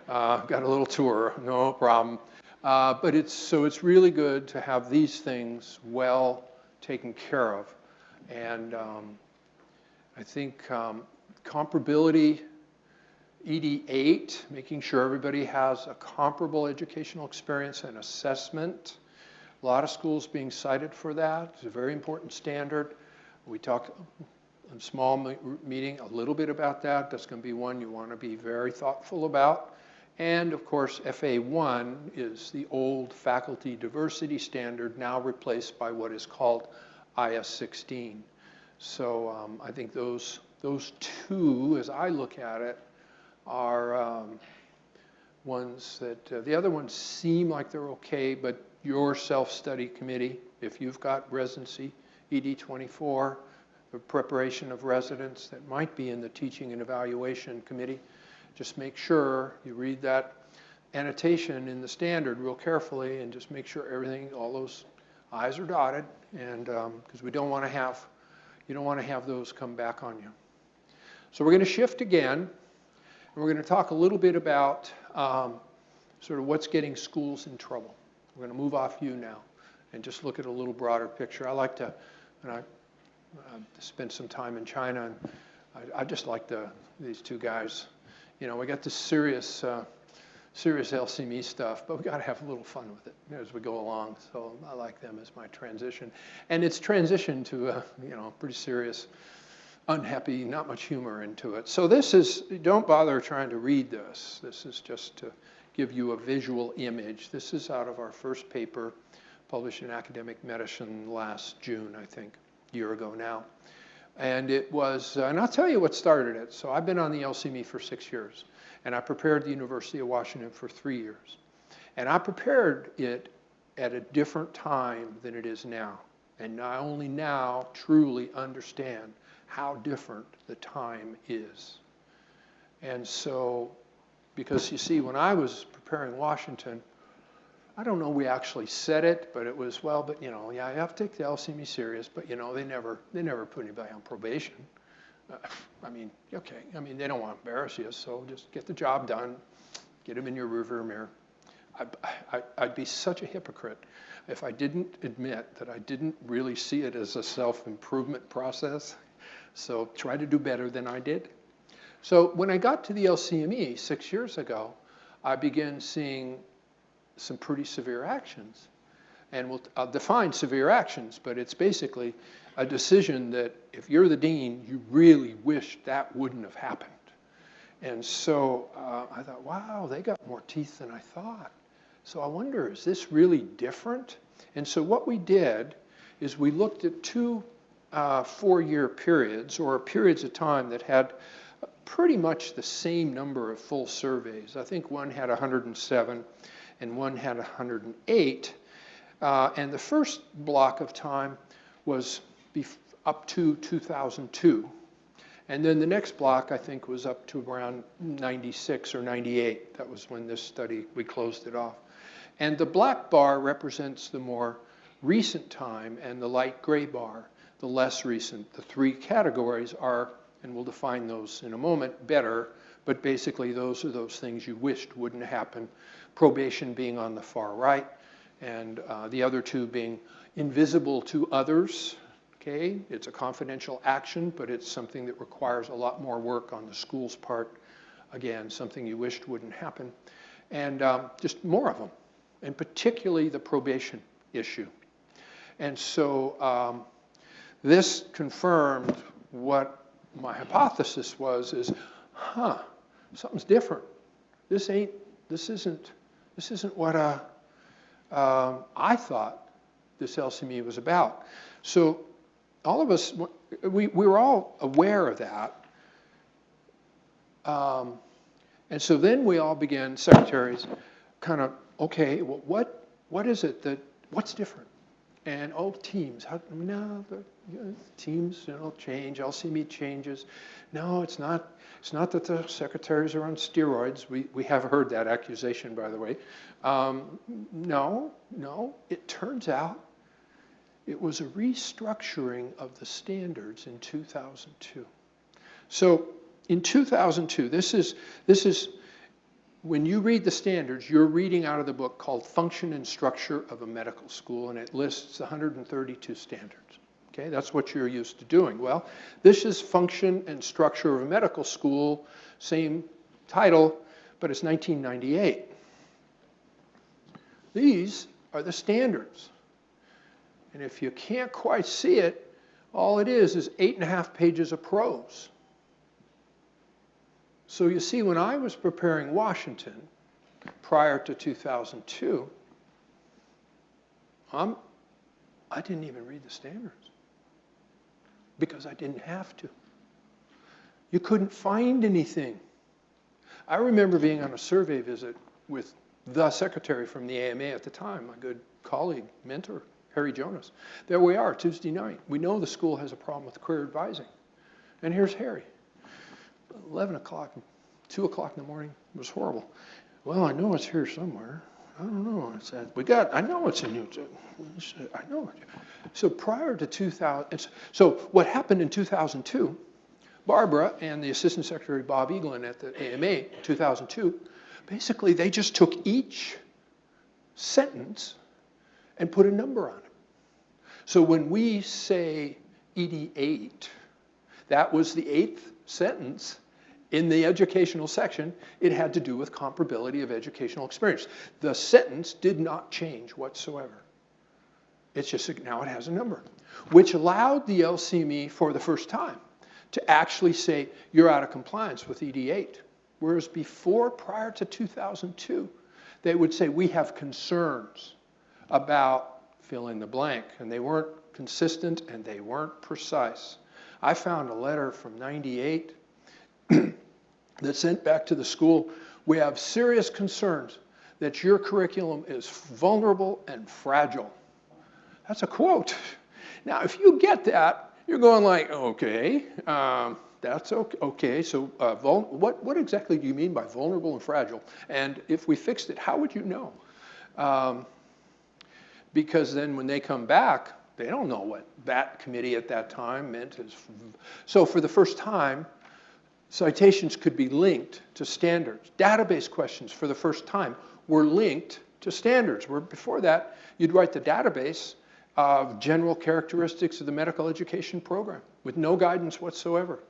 Got a little tour, no problem. But it's really good to have these things well taken care of. And I think comparability, ED8, making sure everybody has a comparable educational experience and assessment. A lot of schools being cited for that. It's a very important standard. We talk in a small meeting a little bit about that. That's going to be one you want to be very thoughtful about. And of course, FA1 is the old faculty diversity standard, now replaced by what is called IS16. So I think those 2, as I look at it, are ones that the other ones seem like they're okay, but your self-study committee, if you've got residency, ED24, the preparation of residents that might be in the teaching and evaluation committee, just make sure you read that annotation in the standard real carefully and just make sure everything, all those I's are dotted, and because you don't want to have those come back on you. So we're going to shift again. And we're going to talk a little bit about sort of what's getting schools in trouble. We're going to move off you now and just look at a little broader picture. I like to, when I spent some time in China, and I just like these 2 guys. You know, we got this serious LCME stuff, but we got to have a little fun with it as we go along. So I like them as my transition. And it's transitioned to a pretty serious, unhappy, not much humor into it. So this is, don't bother trying to read this. This is just to give you a visual image. This is out of our first paper published in Academic Medicine last June, I think, a year ago now. And it was, and I'll tell you what started it. So I've been on the LCME for 6 years, and I prepared the University of Washington for 3 years. And I prepared it at a different time than it is now. And I only now truly understand how different the time is. And so, because you see, when I was preparing Washington, I don't know we actually said it, but it was, well, but you know, yeah, you have to take the LCME serious, but you know, they never put anybody on probation. I mean, okay, I mean, they don't want to embarrass you, so just get the job done, get them in your rearview mirror. I'd be such a hypocrite if I didn't admit that I didn't really see it as a self-improvement process. So try to do better than I did. So when I got to the LCME 6 years ago, I began seeing some pretty severe actions. And I'll define severe actions, but it's basically a decision that if you're the dean, you really wish that wouldn't have happened. And so I thought, wow, they got more teeth than I thought. So I wonder, is this really different? And so what we did is we looked at two 4-year periods, or periods of time that had pretty much the same number of full surveys. I think one had 107 and one had 108. And the first block of time was up to 2002. And then the next block, I think, was up to around 96 or 98. That was when this study, we closed it off. And the black bar represents the more recent time, and the light gray bar, the less recent. The three categories are, and we'll define those in a moment, better, but basically those are those things you wished wouldn't happen. Probation being on the far right, and the other two being invisible to others. Okay, it's a confidential action, but it's something that requires a lot more work on the school's part. Again, something you wished wouldn't happen. And just more of them, and particularly the probation issue. And so this confirmed what my hypothesis was, is, something's different. This isn't what I thought this LCME was about. So all of us, we were all aware of that. And so then we all began, secretaries, kind of, okay, well, what is it what's different? And teams, teams, change, LCME changes. No, it's not that the secretaries are on steroids. We have heard that accusation, by the way. No, it turns out it was a restructuring of the standards in 2002. So in 2002, this is when you read the standards, you're reading out of the book called Function and Structure of a Medical School, and it lists 132 standards. Okay, that's what you're used to doing. Well, this is Function and Structure of a Medical School, same title, but it's 1998. These are the standards. And if you can't quite see it, all it is 8.5 pages of prose. So you see, when I was preparing Washington prior to 2002, I didn't even read the standards because I didn't have to. You couldn't find anything. I remember being on a survey visit with the secretary from the AMA at the time, my good colleague, mentor, Harry Jonas. There we are, Tuesday night. We know the school has a problem with career advising. And here's Harry. 11 o'clock, 2 o'clock in the morning. It was horrible. Well, I know it's here somewhere. I don't know. It said, I know it's in you. I know it. So prior to 2000, so what happened in 2002, Barbara and the Assistant Secretary Bob Eaglin at the AMA in 2002, basically they just took each sentence and put a number on it. So when we say ED8, that was the 8th sentence in the educational section. It had to do with comparability of educational experience. The sentence did not change whatsoever. It's just now it has a number, which allowed the LCME for the first time to actually say you're out of compliance with ED8. Whereas before, prior to 2002, they would say we have concerns about fill in the blank, and they weren't consistent and they weren't precise. I found a letter from '98 that sent back to the school, we have serious concerns that your curriculum is vulnerable and fragile. That's a quote. Now, if you get that, you're going like, okay, that's okay. Okay, so what exactly do you mean by vulnerable and fragile? And if we fixed it, how would you know? Because then when they come back, they don't know what that committee at that time meant. So for the first time, citations could be linked to standards. Database questions for the first time were linked to standards, where before that, you'd write the database of general characteristics of the medical education program with no guidance whatsoever.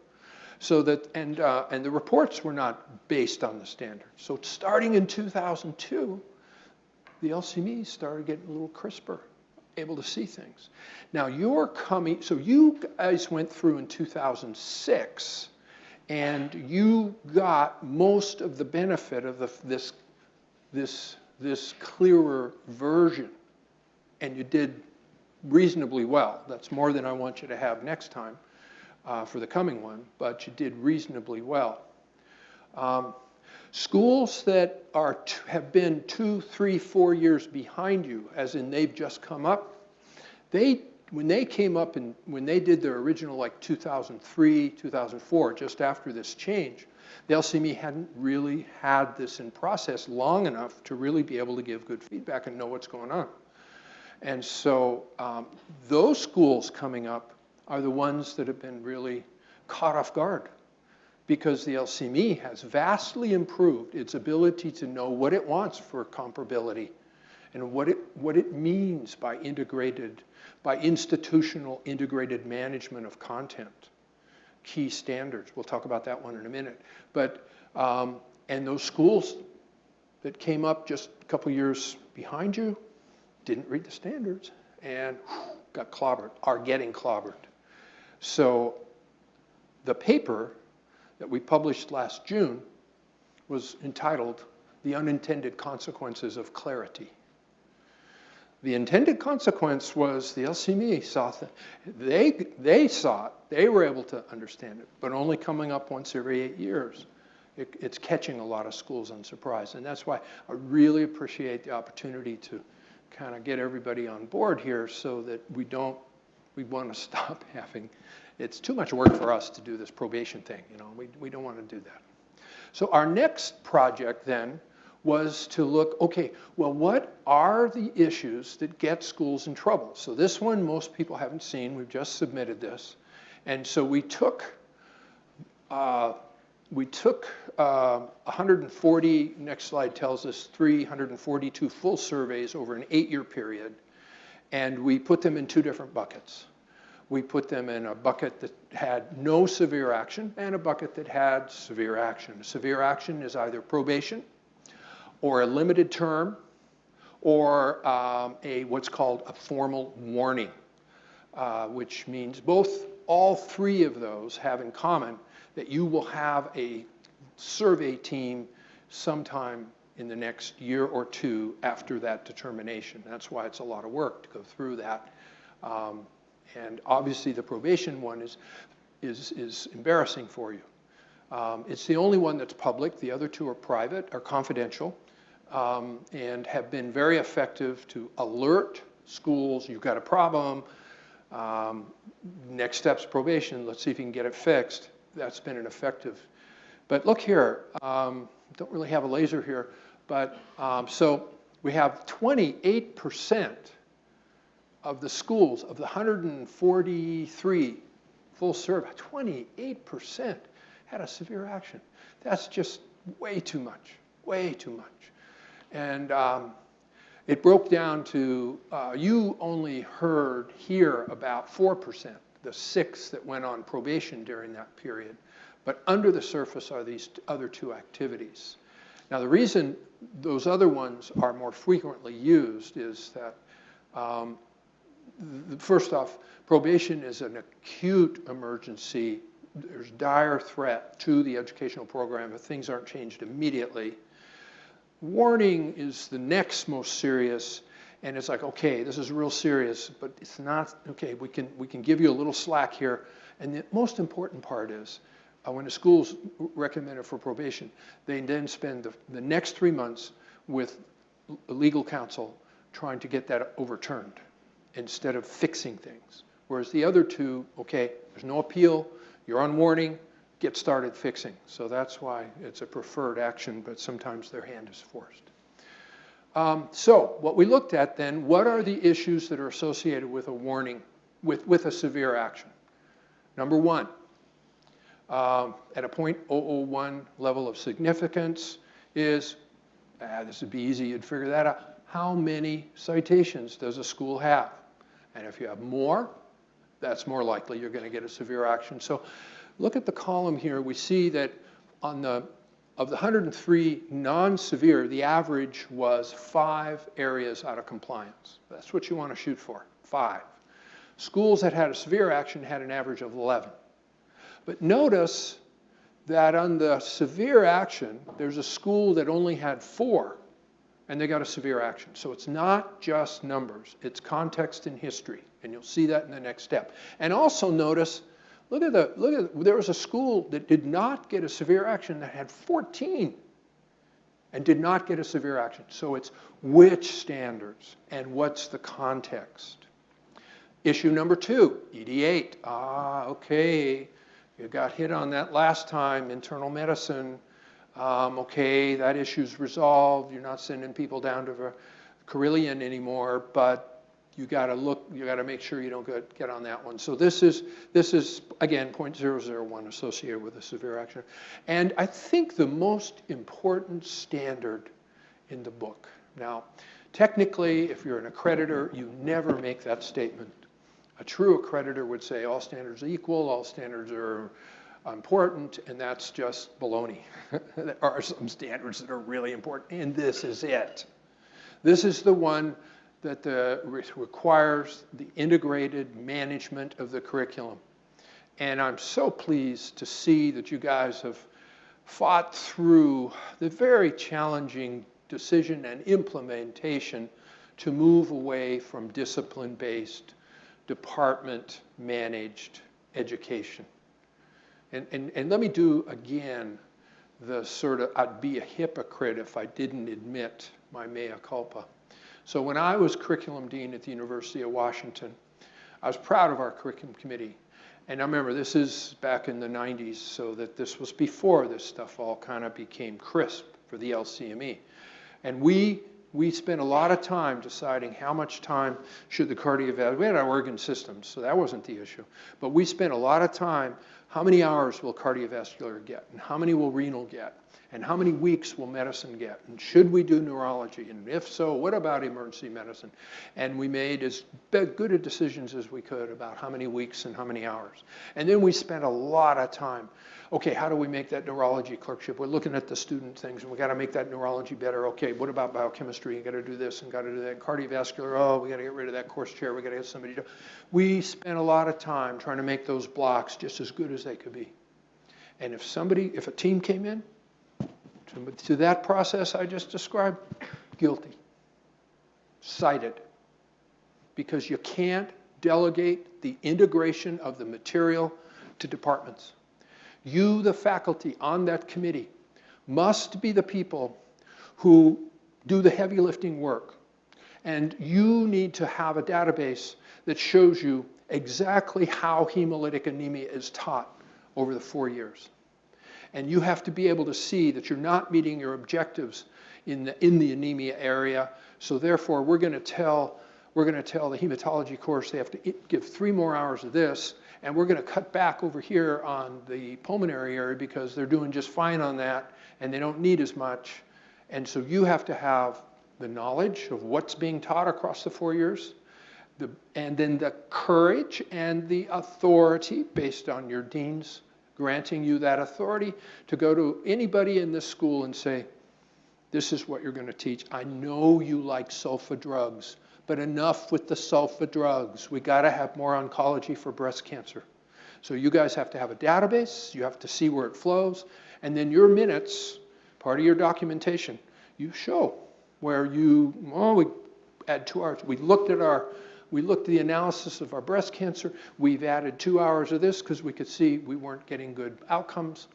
So that, and the reports were not based on the standards. So starting in 2002, the LCME started getting a little crisper, able to see things. Now you're coming, so you guys went through in 2006, and you got most of the benefit of this clearer version, and you did reasonably well. That's more than I want you to have next time for the coming one, but you did reasonably well. Schools that have been 2, 3, 4 years behind you, as in they've just come up, when they came up and when they did their original like 2003, 2004, just after this change, the LCME hadn't really had this in process long enough to really be able to give good feedback and know what's going on. And so those schools coming up are the ones that have been really caught off guard, because the LCME has vastly improved its ability to know what it wants for comparability and what it means by institutional integrated management of content, key standards. We'll talk about that one in a minute. But, and those schools that came up just a couple years behind you didn't read the standards and got clobbered, are getting clobbered. So the paper that we published last June was entitled "The Unintended Consequences of Clarity." The intended consequence was the LCME saw they saw it, they were able to understand it, but only coming up once every 8 years. It's catching a lot of schools unsurprised, and that's why I really appreciate the opportunity to kind of get everybody on board here, so that we want to stop having, it's too much work for us to do this probation thing, you know, we don't want to do that. So our next project then was to look, okay, well, what are the issues that get schools in trouble? So this one most people haven't seen, we've just submitted this. And so we took 140, next slide tells us 342 full surveys over an 8-year period, and we put them in 2 different buckets. We put them in a bucket that had no severe action and a bucket that had severe action. Severe action is either probation or a limited term or what's called a formal warning, which means all 3 of those have in common that you will have a survey team sometime in the next year or 2 after that determination. That's why it's a lot of work to go through that. And obviously the probation one is embarrassing for you. It's the only one that's public. The other 2 are private, are confidential, and have been very effective to alert schools, you've got a problem, next step's probation, let's see if you can get it fixed. That's been an effective. But look here, don't really have a laser here, but so we have 28% of the schools, of the 143 full survey, 28% had a severe action. That's just way too much, way too much. And it broke down to, you only heard here about 4%, the 6 that went on probation during that period. But under the surface are these other 2 activities. Now the reason those other ones are more frequently used is that first off, probation is an acute emergency. There's dire threat to the educational program if things aren't changed immediately. Warning is the next most serious, and it's like, okay, this is real serious, but it's not, okay, we can give you a little slack here. And the most important part is, when the school's recommended for probation, they then spend the next 3 months with legal counsel trying to get that overturned instead of fixing things. Whereas the other two, okay, there's no appeal, you're on warning, get started fixing. So that's why it's a preferred action, but sometimes their hand is forced. So what we looked at then, what are the issues that are associated with a warning, with a severe action? Number one, at a 0.001 level of significance is, this would be easy, you'd figure that out. How many citations does a school have? And if you have more, that's more likely you're going to get a severe action. So look at the column here. We see that of the 103 non-severe, the average was 5 areas out of compliance. That's what you want to shoot for, 5. Schools that had a severe action had an average of 11. But notice that on the severe action, there's a school that only had 4, and they got a severe action. So it's not just numbers, it's context and history, and you'll see that in the next step. And also notice, there was a school that did not get a severe action that had 14 and did not get a severe action. So it's which standards and what's the context. Issue number 2, ED8. Okay, you got hit on that last time, internal medicine. Okay, that issue's resolved. You're not sending people down to Carillion anymore, but you got to make sure you don't get on that one. So this is again 0.001 associated with a severe action. And I think the most important standard in the book. Now, technically, if you're an accreditor, you never make that statement. A true accreditor would say all standards are equal, all standards are important, and that's just baloney. There are some standards that are really important, and this is it. This is the one that requires the integrated management of the curriculum. And I'm so pleased to see that you guys have fought through the very challenging decision and implementation to move away from discipline-based, department-managed education. And let me do again the sort of, I'd be a hypocrite if I didn't admit my mea culpa. So when I was curriculum dean at the University of Washington, I was proud of our curriculum committee. And I remember this is back in the 90s, so that this was before this stuff all kind of became crisp for the LCME. And we spent a lot of time deciding how much time should the cardiovascular, we had our organ systems, so that wasn't the issue. But we spent a lot of time, how many hours will cardiovascular get? And how many will renal get? And how many weeks will medicine get? And should we do neurology? And if so, what about emergency medicine? And we made as good a decisions as we could about how many weeks and how many hours. And then we spent a lot of time, okay, how do we make that neurology clerkship? We're looking at the student things, and we got to make that neurology better. Okay, what about biochemistry? You got to do this and got to do that. Cardiovascular, oh, we got to get rid of that course chair. We got to get somebody to. We spent a lot of time trying to make those blocks just as good as they could be. And if a team came in to that process I just described, guilty, cited, because you can't delegate the integration of the material to departments. You, the faculty on that committee, must be the people who do the heavy lifting work. And you need to have a database that shows you exactly how hemolytic anemia is taught over the 4 years. And you have to be able to see that you're not meeting your objectives in the anemia area. So therefore, we're going to tell the hematology course they have to give 3 more hours of this, and we're going to cut back over here on the pulmonary area because they're doing just fine on that, and they don't need as much. And so you have to have the knowledge of what's being taught across the 4 years, and then the courage and the authority based on your deans granting you that authority to go to anybody in this school and say, this is what you're going to teach. I know you like sulfa drugs, but enough with the sulfa drugs. We got to have more oncology for breast cancer. So you guys have to have a database. You have to see where it flows. And then your minutes, part of your documentation, you show where we add 2 hours. We looked at the analysis of our breast cancer. We've added 2 hours of this because we could see we weren't getting good outcomes.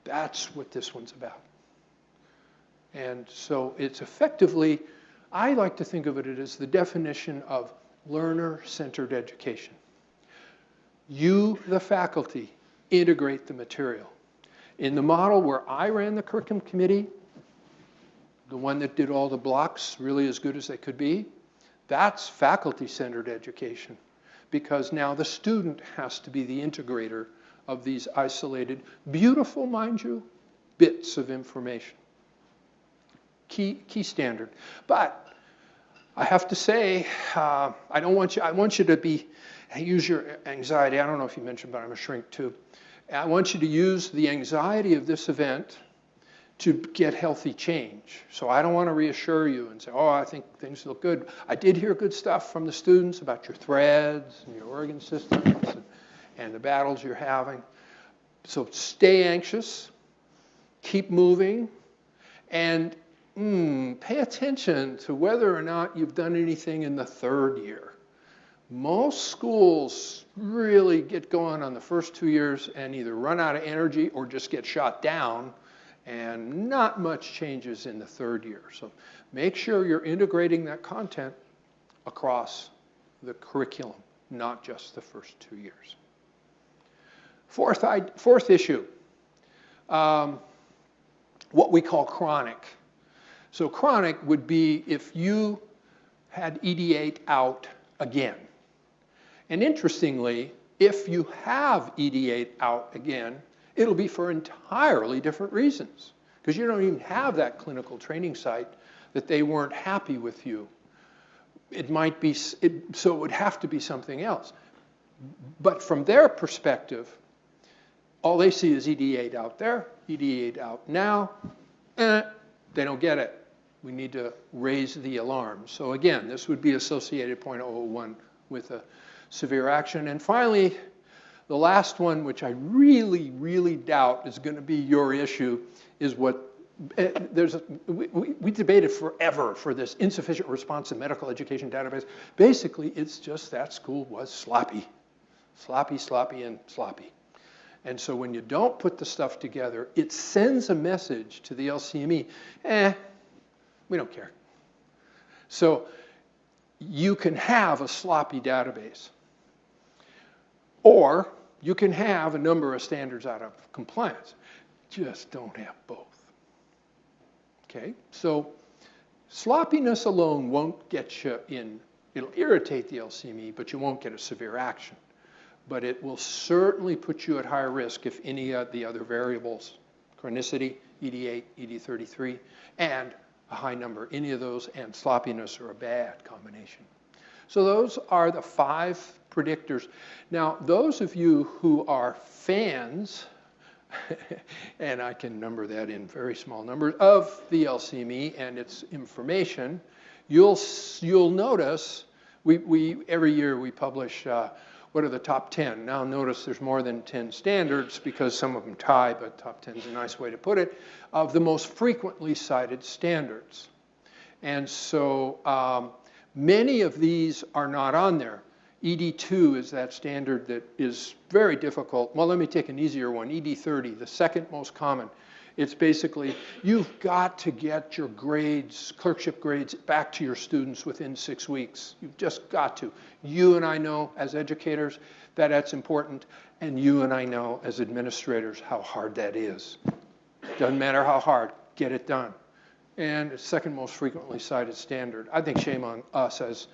That's what this one's about. And so it's effectively, I like to think of it as the definition of learner-centered education. You, the faculty, integrate the material. In the model where I ran the curriculum committee, the one that did all the blocks really as good as they could be, that's faculty-centered education, because now the student has to be the integrator of these isolated, beautiful, mind you, bits of information. Key standard. But I have to say, I want you to use your anxiety. I don't know if you mentioned, but I'm a shrink too. I want you to use the anxiety of this event to get healthy change. So I don't want to reassure you and say, oh, I think things look good. I did hear good stuff from the students about your threads and your organ systems and the battles you're having. So stay anxious, keep moving, and pay attention to whether or not you've done anything in the third year. Most schools really get going on the first 2 years and either run out of energy or just get shot down, and not much changes in the third year. So make sure you're integrating that content across the curriculum, not just the first 2 years. Fourth issue, what we call chronic. So chronic would be if you had ED8 out again. And interestingly, if you have ED8 out again, it'll be for entirely different reasons, because you don't even have that clinical training site that they weren't happy with you. It might be, so it would have to be something else. But from their perspective, all they see is ED8 out there, ED8 out now. They don't get it. We need to raise the alarm. So again, this would be associated 0.001 with a severe action. And finally, the last one, which I really, really doubt is going to be your issue, is what we debated forever for this insufficient response to medical education database. Basically, it's just that school was sloppy. Sloppy, sloppy, and sloppy. And so when you don't put the stuff together, it sends a message to the LCME, we don't care. So you can have a sloppy database, or you can have a number of standards out of compliance. Just don't have both. Okay, so sloppiness alone won't get you in. It'll irritate the LCME, but you won't get a severe action. But it will certainly put you at higher risk if any of the other variables, chronicity, ED8, ED33, and a high number, any of those, and sloppiness are a bad combination. So those are the 5 predictors. Now, those of you who are fans, and I can number that in very small numbers, of the LCME and its information, you'll notice every year we publish what are the top 10. Now notice there's more than 10 standards because some of them tie, but top 10 is a nice way to put it, of the most frequently cited standards. And so many of these are not on there. ED2 is that standard that is very difficult. Well, let me take an easier one, ED30, the second most common. It's basically, you've got to get your grades, clerkship grades, back to your students within 6 weeks. You've just got to. You and I know as educators that that's important, and you and I know as administrators how hard that is. Doesn't matter how hard, get it done. And it's second most frequently cited standard. I think shame on us as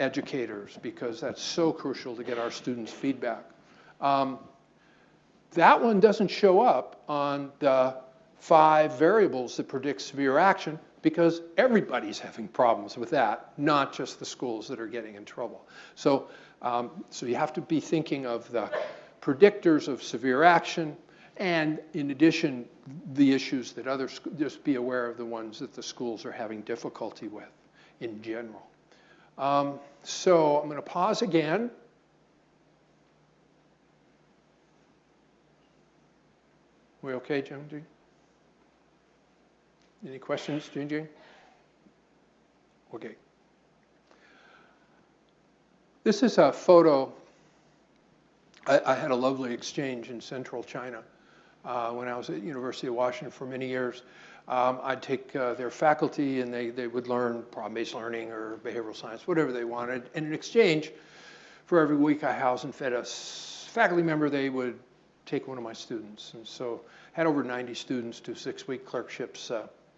educators, because that's so crucial to get our students' feedback. That one doesn't show up on the 5 variables that predict severe action, because everybody's having problems with that, not just the schools that are getting in trouble. So, so you have to be thinking of the predictors of severe action, and in addition, the issues that others, just be aware of the ones that the schools are having difficulty with in general. So I'm going to pause again. We okay, Jim? Any questions, Jing? Okay. This is a photo. I had a lovely exchange in central China when I was at the University of Washington for many years. I'd take their faculty and they would learn problem-based learning or behavioral science, whatever they wanted. And in exchange, for every week I housed and fed a faculty member, they would take one of my students. And so had over 90 students do 6-week clerkships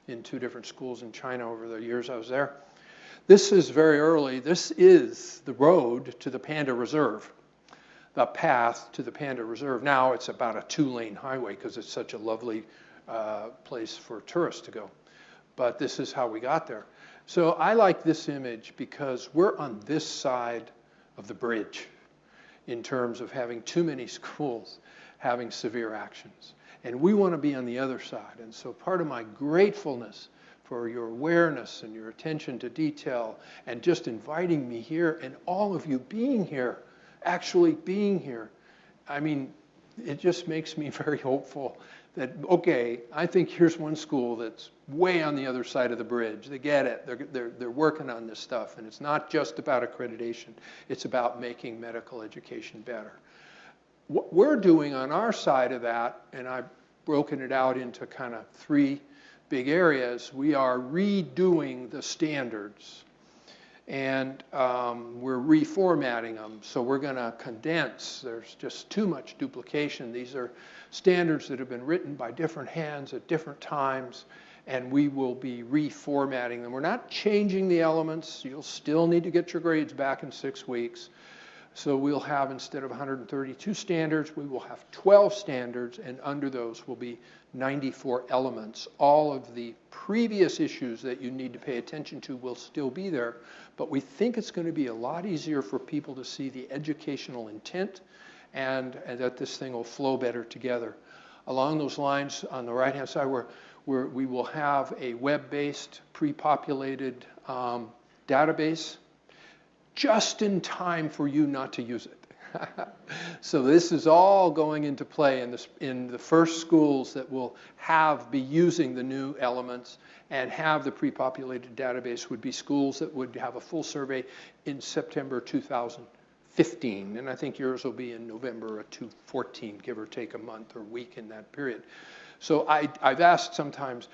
in 2 different schools in China over the years I was there. This is very early. This is the road to the Panda Reserve, the path to the Panda Reserve. Now it's about a 2-lane highway because it's such a lovely place for tourists to go. But this is how we got there. So I like this image because we're on this side of the bridge in terms of having too many schools having severe actions. And we want to be on the other side. And so part of my gratefulness for your awareness and your attention to detail and just inviting me here and all of you being here, actually being here, I mean, it just makes me very hopeful that, okay, I think here's one school that's way on the other side of the bridge. They get it. They're working on this stuff. And it's not just about accreditation. It's about making medical education better. What we're doing on our side of that, and I've broken it out into kind of 3 big areas, we are redoing the standards. And we're reformatting them. So we're going to condense. There's just too much duplication. These are standards that have been written by different hands at different times, and we will be reformatting them. We're not changing the elements. You'll still need to get your grades back in 6 weeks. So we'll have, instead of 132 standards, we will have 12 standards, and under those will be 94 elements. All of the previous issues that you need to pay attention to will still be there, but we think it's going to be a lot easier for people to see the educational intent and that this thing will flow better together. Along those lines, on the right-hand side, we will have a web-based, pre-populated database just in time for you not to use it. So this is all going into play in the first schools that will be using the new elements and have the pre-populated database would be schools that would have a full survey in September 2015. And I think yours will be in November of 2014, give or take a month or week in that period. So I've asked sometimes,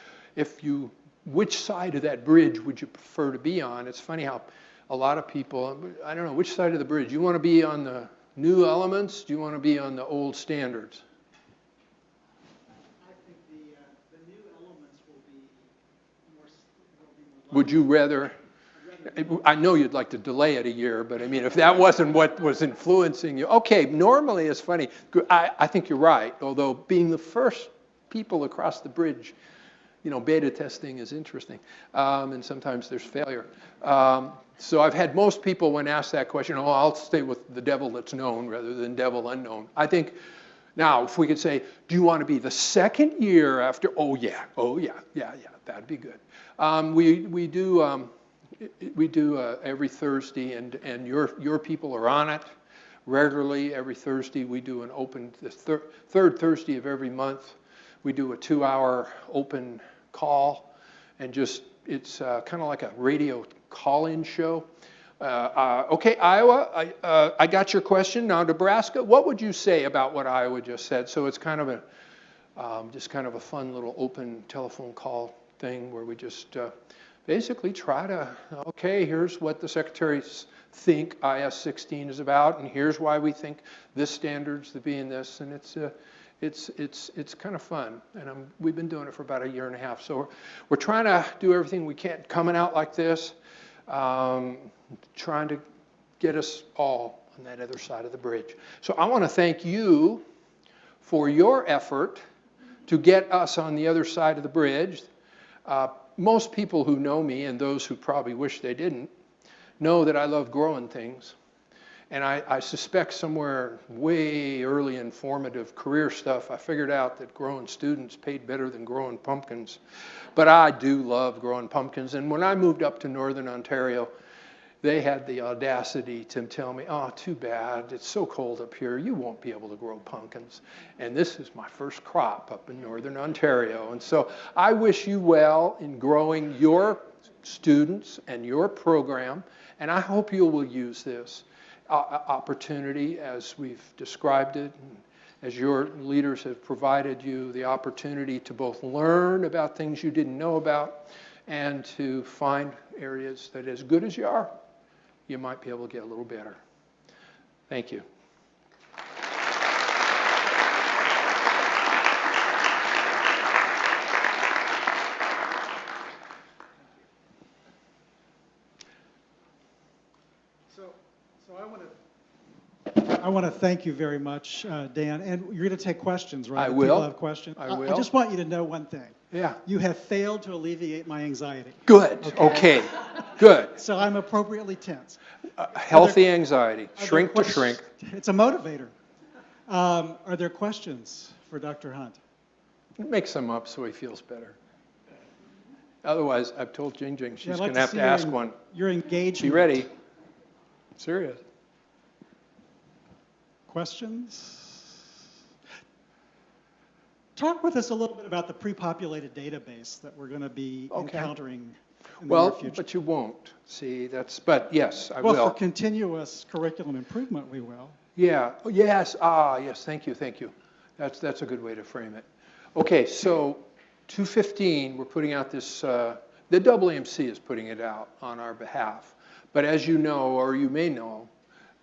which side of that bridge would you prefer to be on? It's funny how a lot of people, I don't know, which side of the bridge? You want to be on the new elements? Do you want to be on the old standards? I think the new elements will be more. Would you rather? I know you'd like to delay it a year, but I mean, if that wasn't what was influencing you. Okay, normally it's funny. I think you're right, although being the first people across the bridge, beta testing is interesting, and sometimes there's failure. So I've had most people, when asked that question, I'll stay with the devil that's known rather than devil unknown. I think, now, if we could say, do you want to be the second year after? Oh yeah, that'd be good. We do every Thursday, and your people are on it regularly. Every Thursday we do the third Thursday of every month. We do a 2-hour open call, and it's kind of like a radio call-in show. Okay, Iowa, I got your question. Now, Nebraska, what would you say about what Iowa just said? So it's kind of just kind of a fun little open telephone call thing where we just basically try to, okay, here's what the secretaries think IS-16 is about, and here's why we think this standard's being this, and it's kind of fun, and we've been doing it for about a year and a half. So we're trying to do everything we can, coming out like this, trying to get us all on that other side of the bridge. So I want to thank you for your effort to get us on the other side of the bridge. Most people who know me, and those who probably wish they didn't, know that I love growing things. And I suspect somewhere way early in formative career stuff, I figured out that growing students paid better than growing pumpkins. But I do love growing pumpkins. And when I moved up to Northern Ontario, they had the audacity to tell me, oh, too bad, it's so cold up here, you won't be able to grow pumpkins. And this is my first crop up in Northern Ontario. And so I wish you well in growing your students and your program. And I hope you will use this opportunity as we've described it as your leaders have provided you the opportunity to both learn about things you didn't know about and to find areas that, as good as you are, you might be able to get a little better. Thank you. So I want to thank you very much, Dan. And you're going to take questions, right? I If will. People have questions. I will. I just want you to know one thing. Yeah. You have failed to alleviate my anxiety. Good. Okay. Good. So I'm appropriately tense. Healthy anxiety. Are there Shrink to shrink. It's a motivator. Are there questions for Dr. Hunt? Make some up so he feels better. Otherwise, I've told Jingjing she's Yeah, I'd going like to have see to ask one. Your engagement. Be ready. Serious. Questions? Talk with us a little bit about the pre-populated database that we're going to be encountering in the near future. But you won't. See, but yes, I will. will. For continuous curriculum improvement, we will. Yeah. Oh, yes. Yes. Thank you. Thank you. That's a good way to frame it. Okay. So 215, we're putting out this. The AAMC is putting it out on our behalf. But as you know, or you may know,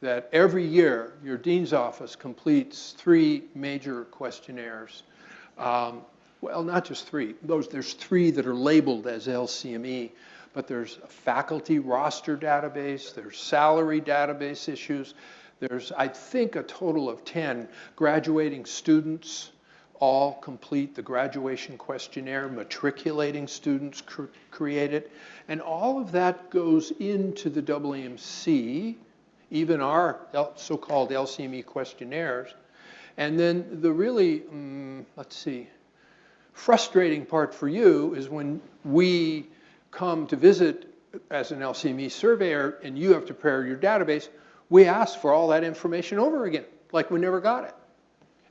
that every year your dean's office completes 3 major questionnaires. Well, not just 3. There's 3 that are labeled as LCME, but there's a faculty roster database, there's salary database issues, there's, I think, a total of 10 graduating students all complete the graduation questionnaire, matriculating students create it, and all of that goes into the AAMC, even our so-called LCME questionnaires. And then the really, frustrating part for you is when we come to visit as an LCME surveyor and you have to prepare your database, we ask for all that information over again, like we never got it.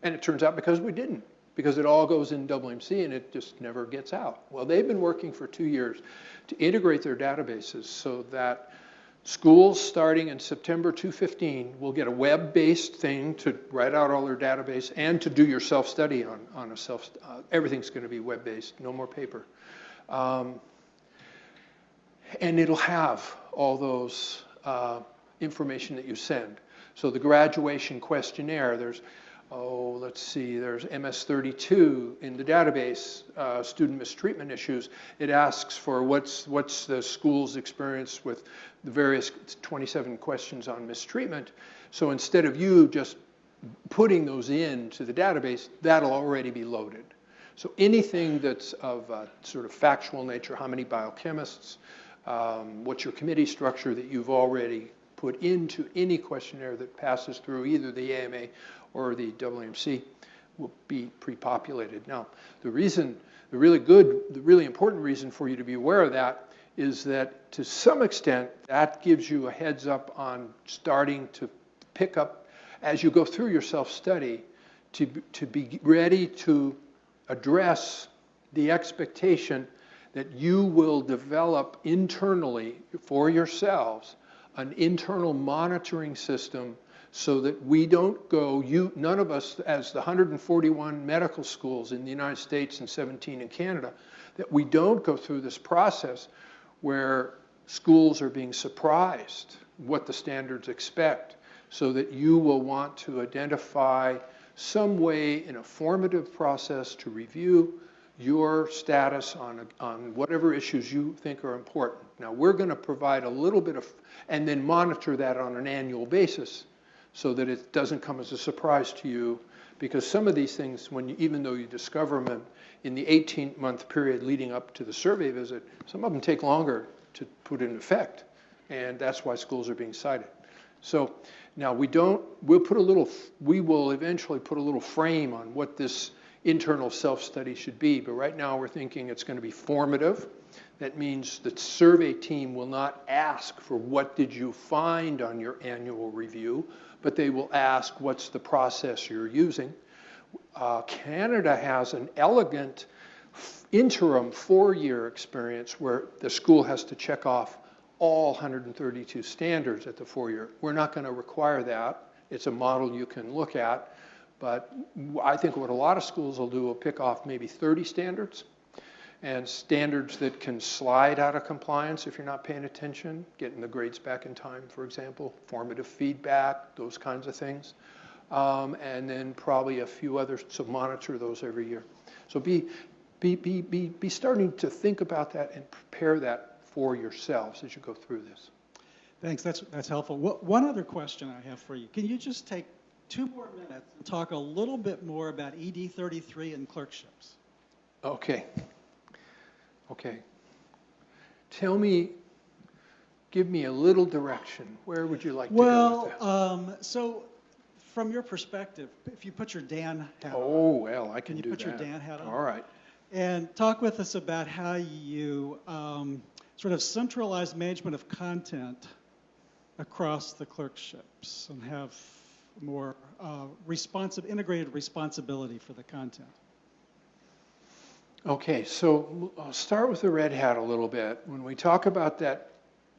And it turns out because we didn't, because it all goes in AAMC and it just never gets out. Well, they've been working for 2 years to integrate their databases so that schools starting in September 2015 will get a web-based thing to write out all their database and to do your self-study on a everything's going to be web-based, no more paper. And it'll have all those information that you send. So the graduation questionnaire, there's MS-32 in the database, student mistreatment issues. It asks for what's the school's experience with the various 27 questions on mistreatment. So instead of you just putting those into the database, that'll already be loaded. So anything that's of a sort of factual nature, how many biochemists, what's your committee structure that you've already put into any questionnaire that passes through either the AMA or the AAMC will be pre-populated. Now, the really important reason for you to be aware of that is that to some extent that gives you a heads up on starting to pick up as you go through your self-study to be ready to address the expectation that you will develop internally for yourselves an internal monitoring system so that we don't go, none of us as the 141 medical schools in the United States and 17 in Canada, that we don't go through this process where schools are being surprised what the standards expect, so that you will want to identify some way in a formative process to review your status on whatever issues you think are important. Now, we're going to provide a little bit of, and then monitor that on an annual basis so that it doesn't come as a surprise to you, because some of these things, even though you discover them in the 18-month period leading up to the survey visit, some of them take longer to put in effect, and that's why schools are being cited. So now we will eventually put a little frame on what this internal self-study should be, but right now we're thinking it's going to be formative. That means the survey team will not ask for what did you find on your annual review, but they will ask what's the process you're using. Canada has an elegant interim 4-year experience where the school has to check off all 132 standards at the 4-year. We're not going to require that. It's a model you can look at. But I think what a lot of schools will do will pick off maybe 30 standards, and standards that can slide out of compliance if you're not paying attention, getting the grades back in time, for example, formative feedback, those kinds of things. And then probably a few others to monitor those every year. So be starting to think about that and prepare that for yourselves as you go through this. Thanks, that's helpful. One other question I have for you. Can you just take 2 more minutes and talk a little bit more about ED 33 and clerkships? Okay. Give me a little direction. Where would you like to go with that? So from your perspective, if you put your Dan hat on. Oh, well, I can do that. Can you put your Dan hat on? All right. And talk with us about how you sort of centralize management of content across the clerkships and have more integrated responsibility for the content. Okay, so I'll start with the red hat a little bit. When we talk about that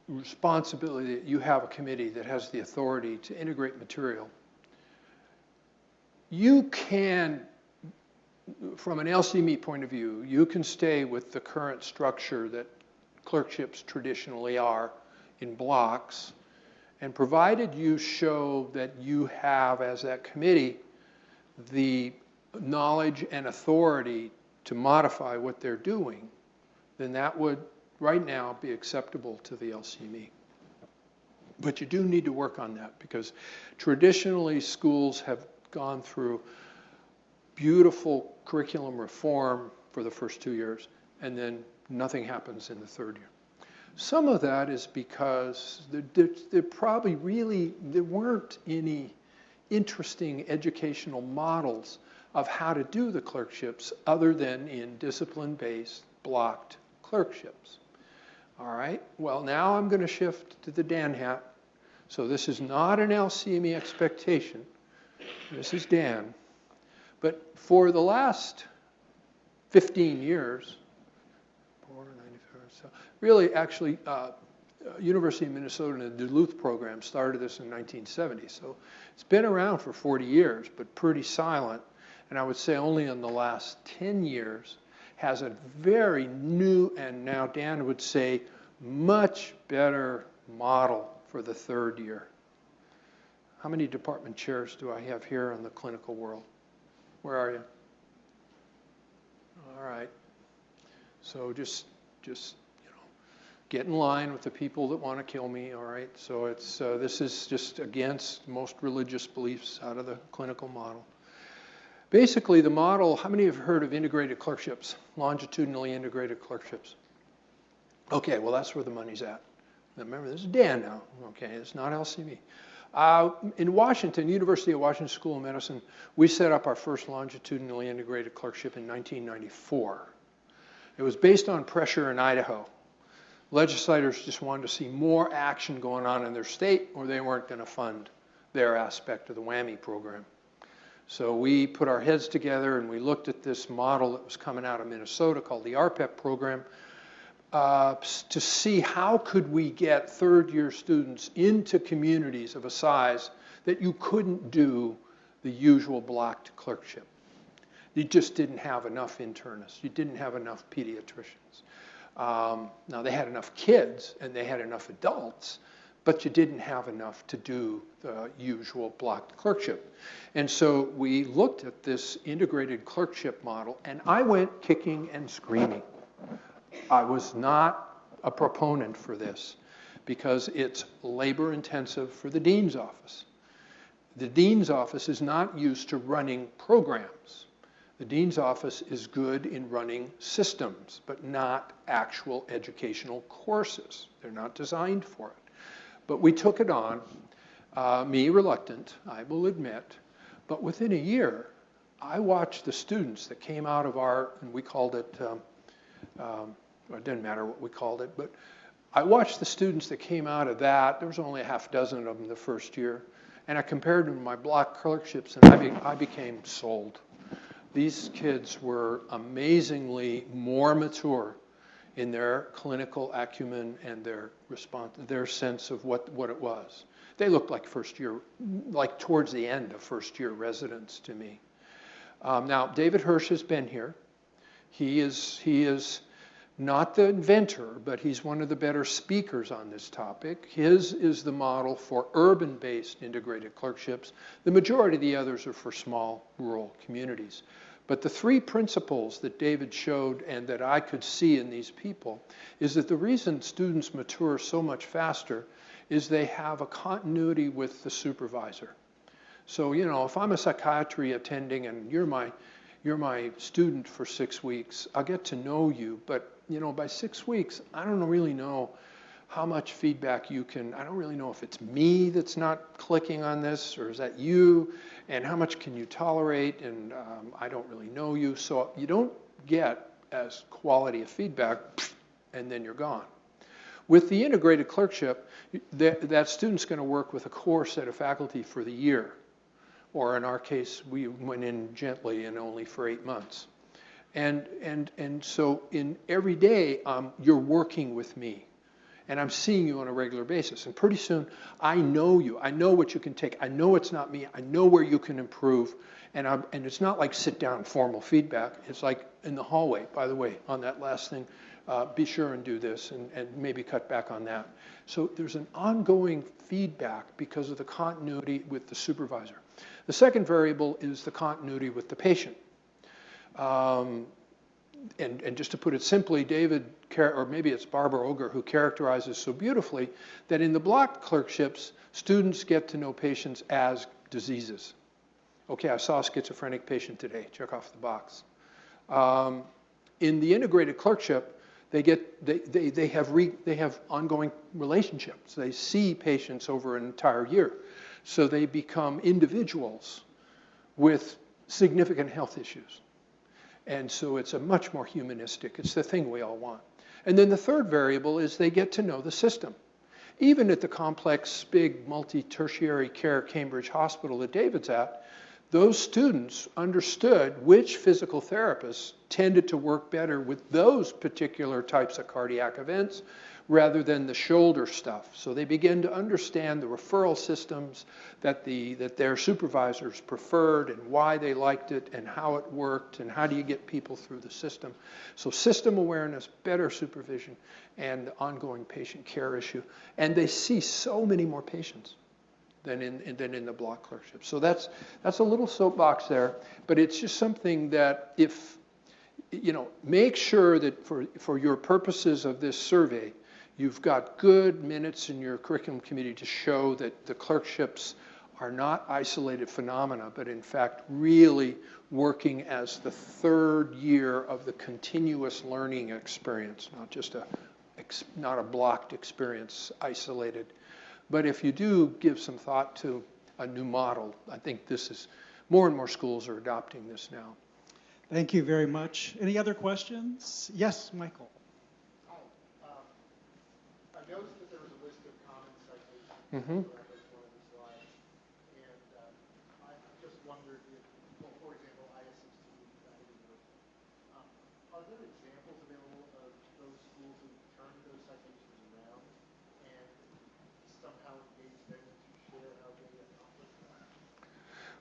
responsibility that you have a committee that has the authority to integrate material, you can, from an LCME point of view, you can stay with the current structure that clerkships traditionally are in blocks, and provided you show that you have, as that committee, the knowledge and authority to modify what they're doing, then that would, right now, be acceptable to the LCME. But you do need to work on that, because traditionally schools have gone through beautiful curriculum reform for the first 2 years, and then nothing happens in the 3rd year. Some of that is because there probably really, there weren't any interesting educational models of how to do the clerkships other than in discipline-based blocked clerkships. All right, well, now I'm going to shift to the Dan hat. So this is not an LCME expectation. This is Dan. But for the last 15 years, really, actually, University of Minnesota and the Duluth program started this in 1970. So it's been around for 40 years, but pretty silent. And I would say only in the last 10 years has a very new, and now Dan would say, much better model for the 3rd year. How many department chairs do I have here in the clinical world? Where are you? All right. So just get in line with the people that want to kill me, all right? So it's this is just against most religious beliefs out of the clinical model. Basically, the model, how many have heard of integrated clerkships, longitudinally integrated clerkships? Okay, well, that's where the money's at. Now, remember, this is Dan now, okay? It's not LCME. In Washington, University of Washington School of Medicine, we set up our first longitudinally integrated clerkship in 1994. It was based on pressure in Idaho. Legislators just wanted to see more action going on in their state, or they weren't going to fund their aspect of the WWAMI program. So we put our heads together and we looked at this model that was coming out of Minnesota called the RPEP program to see how could we get 3rd year students into communities of a size that you couldn't do the usual blocked clerkship. You just didn't have enough internists. You didn't have enough pediatricians. Now they had enough kids and they had enough adults, but you didn't have enough to do the usual blocked clerkship. And so we looked at this integrated clerkship model, and I went kicking and screaming. I was not a proponent for this because it's labor intensive for the dean's office. The dean's office is not used to running programs. The dean's office is good in running systems, but not actual educational courses. They're not designed for it. But we took it on, me reluctant, I will admit, but within a year, I watched the students that came out of our, and we called it, it didn't matter what we called it, but I watched the students that came out of that. There was only a half dozen of them the first year, and I compared them to my block clerkships, and I became sold. These kids were amazingly more mature in their clinical acumen and their sense of what it was. They looked like first year, like towards the end of first year residence to me. Now, David Hirsch has been here. He is not the inventor, but he's one of the better speakers on this topic. His is the model for urban-based integrated clerkships. The majority of the others are for small rural communities. But the three principles that David showed and that I could see in these people is that the reason students mature so much faster is they have a continuity with the supervisor. So, you know, if I'm a psychiatry attending and you're my student for 6 weeks, I'll get to know you, but you know, by 6 weeks, I don't really know how much feedback you can, I don't really know if it's me that's not clicking on this, or is that you, and how much can you tolerate, and I don't really know you. So you don't get as quality of feedback, and then you're gone. With the integrated clerkship, that student's going to work with a core set of faculty for the year. Or in our case, we went in gently and only for 8 months. And so in every day, you're working with me. And I'm seeing you on a regular basis. And pretty soon, I know you. I know what you can take. I know it's not me. I know where you can improve. And it's not like sit down formal feedback. It's like in the hallway, by the way, on that last thing, be sure and do this and maybe cut back on that. So there's an ongoing feedback because of the continuity with the supervisor. The second variable is the continuity with the patient. And just to put it simply, David, or maybe it's Barbara Oger, who characterizes so beautifully that in the block clerkships, students get to know patients as diseases. Okay, I saw a schizophrenic patient today, check off the box. In the integrated clerkship, they have ongoing relationships. They see patients over an entire year. So they become individuals with significant health issues. And so it's a much more humanistic, it's the thing we all want. And then the third variable is they get to know the system. Even at the complex, big, multi-tertiary care Cambridge Hospital that David's at, those students understood which physical therapists tended to work better with those particular types of cardiac events rather than the shoulder stuff. So they began to understand the referral systems that their supervisors preferred and why they liked it and how it worked and how do you get people through the system. So system awareness, better supervision, and the ongoing patient care issue. And they see so many more patients than in the block clerkship. So that's a little soapbox there, but it's just something that if, you know, make sure that for your purposes of this survey, you've got good minutes in your curriculum committee to show that the clerkships are not isolated phenomena, but in fact really working as the third year of the continuous learning experience, not a blocked experience isolated. But if you do give some thought to a new model, I think this is, more and more schools are adopting this now. Thank you very much. Any other questions? Yes, Michael. Hi. I noticed that there was a list of common citations Mm-hmm. as one of the slides. And I just wondered if, well, for example, IS-16, are there examples available of those schools who turned those citations around and somehow engage them to share how they accomplished that?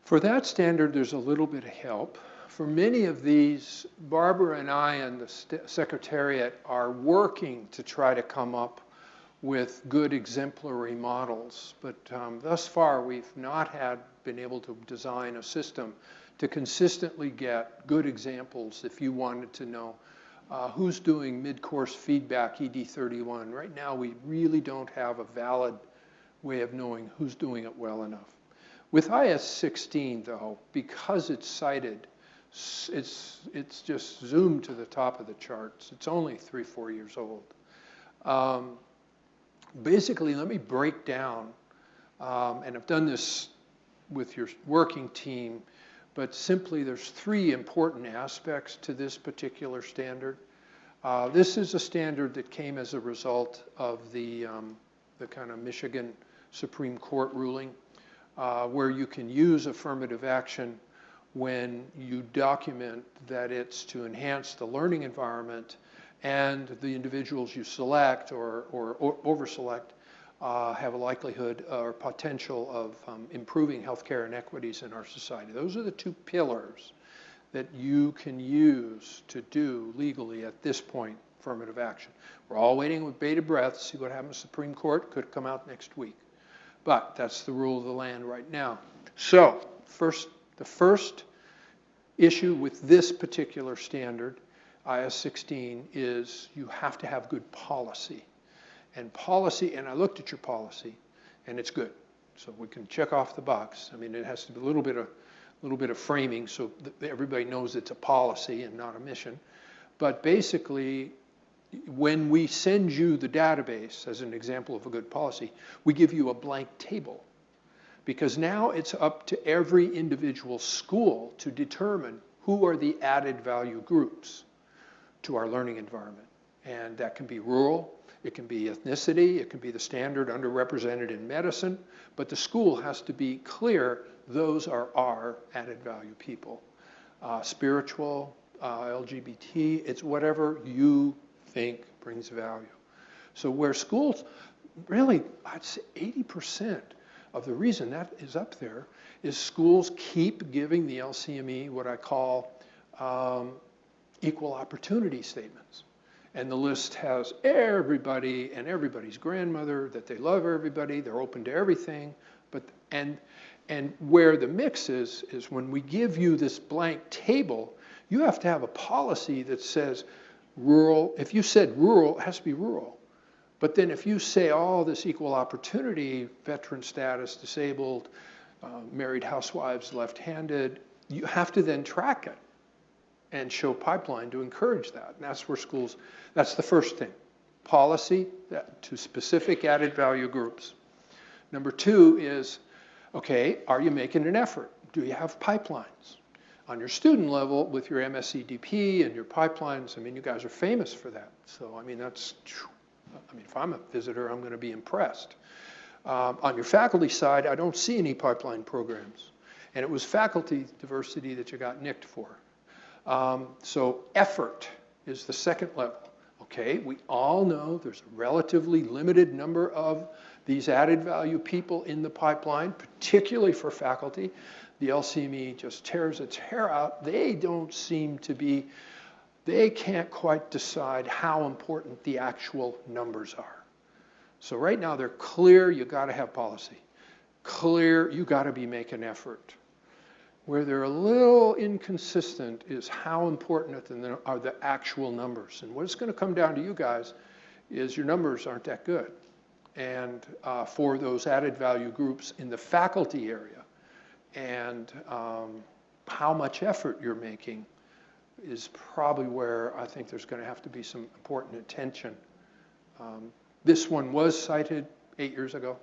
For that standard, there's a little bit of help. For many of these, Barbara and I and the Secretariat are working to try to come up with good exemplary models. But thus far, we've not been able to design a system to consistently get good examples if you wanted to know who's doing mid-course feedback ED31. Right now, we really don't have a valid way of knowing who's doing it well enough. With IS-16, though, because it's cited, it's just zoomed to the top of the charts. It's only 3-4 years old. Basically, let me break down, and I've done this with your working team, but simply there's 3 important aspects to this particular standard. This is a standard that came as a result of the kind of Michigan Supreme Court ruling, where you can use affirmative action when you document that it's to enhance the learning environment and the individuals you select or over-select have a likelihood or potential of improving healthcare inequities in our society. Those are the two pillars that you can use to do legally at this point affirmative action. We're all waiting with bated breath to see what happens to the Supreme Court. Could come out next week. But that's the rule of the land right now. So the first issue with this particular standard, IS 16, is you have to have good policy. And policy, and I looked at your policy, and it's good. So we can check off the box. I mean, it has to be a little bit of framing so that everybody knows it's a policy and not a mission. But basically, when we send you the database as an example of a good policy, we give you a blank table. Because now it's up to every individual school to determine who are the added value groups to our learning environment. And that can be rural, it can be ethnicity, it can be the standard underrepresented in medicine, but the school has to be clear those are our added value people. Spiritual, LGBT, it's whatever you think brings value. So where schools, really, I'd say 80% of the reason that is up there is schools keep giving the LCME what I call equal opportunity statements. And the list has everybody and everybody's grandmother, that they love everybody, they're open to everything. And where the mix is when we give you this blank table, you have to have a policy that says rural. If you said rural, it has to be rural. But then if you say all this equal opportunity, veteran status, disabled, married housewives, left-handed, you have to then track it and show pipeline to encourage that. And that's where schools, that's the first thing. Policy to specific added value groups. Number two is, okay, are you making an effort? Do you have pipelines? On your student level, with your MSCDP and your pipelines, I mean, you guys are famous for that. So, I mean, if I'm a visitor, I'm going to be impressed. On your faculty side, I don't see any pipeline programs. And it was faculty diversity that you got nicked for. So effort is the second level. Okay, we all know there's a relatively limited number of these added value people in the pipeline, particularly for faculty. The LCME just tears its hair out. They don't seem to be, they can't quite decide how important the actual numbers are. So right now they're clear, you got to have policy. Clear, you got to be making effort. Where they're a little inconsistent is how important are the actual numbers. And what it's going to come down to you guys is your numbers aren't that good. And for those added value groups in the faculty area, and how much effort you're making is probably where I think there's going to have to be some important attention. This one was cited 8 years ago,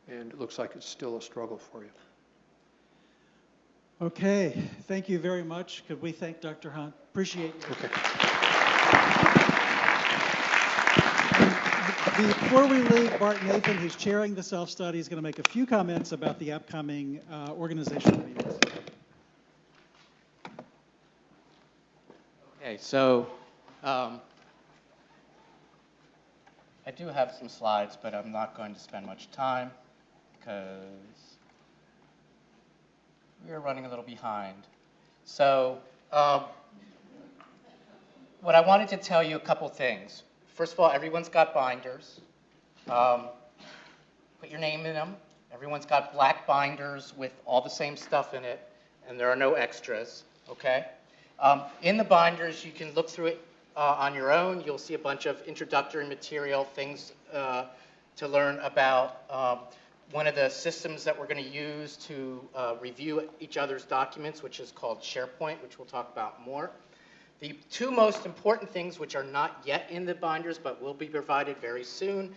and it looks like it's still a struggle for you. Okay, thank you very much. Could we thank Dr. Hunt? Appreciate you. Okay. Before we leave, Bart Nathan, who's chairing the self-study, is going to make a few comments about the upcoming organizational meetings. Okay, so I do have some slides, but I'm not going to spend much time because we are running a little behind. So what I wanted to tell you a couple things. First of all, everyone's got binders. Put your name in them. Everyone's got black binders with all the same stuff in it, and there are no extras, okay? In the binders, you can look through it on your own. You'll see a bunch of introductory material, things to learn about one of the systems that we're going to use to review each other's documents, which is called SharePoint, which we'll talk about more. The two most important things, which are not yet in the binders but will be provided very soon,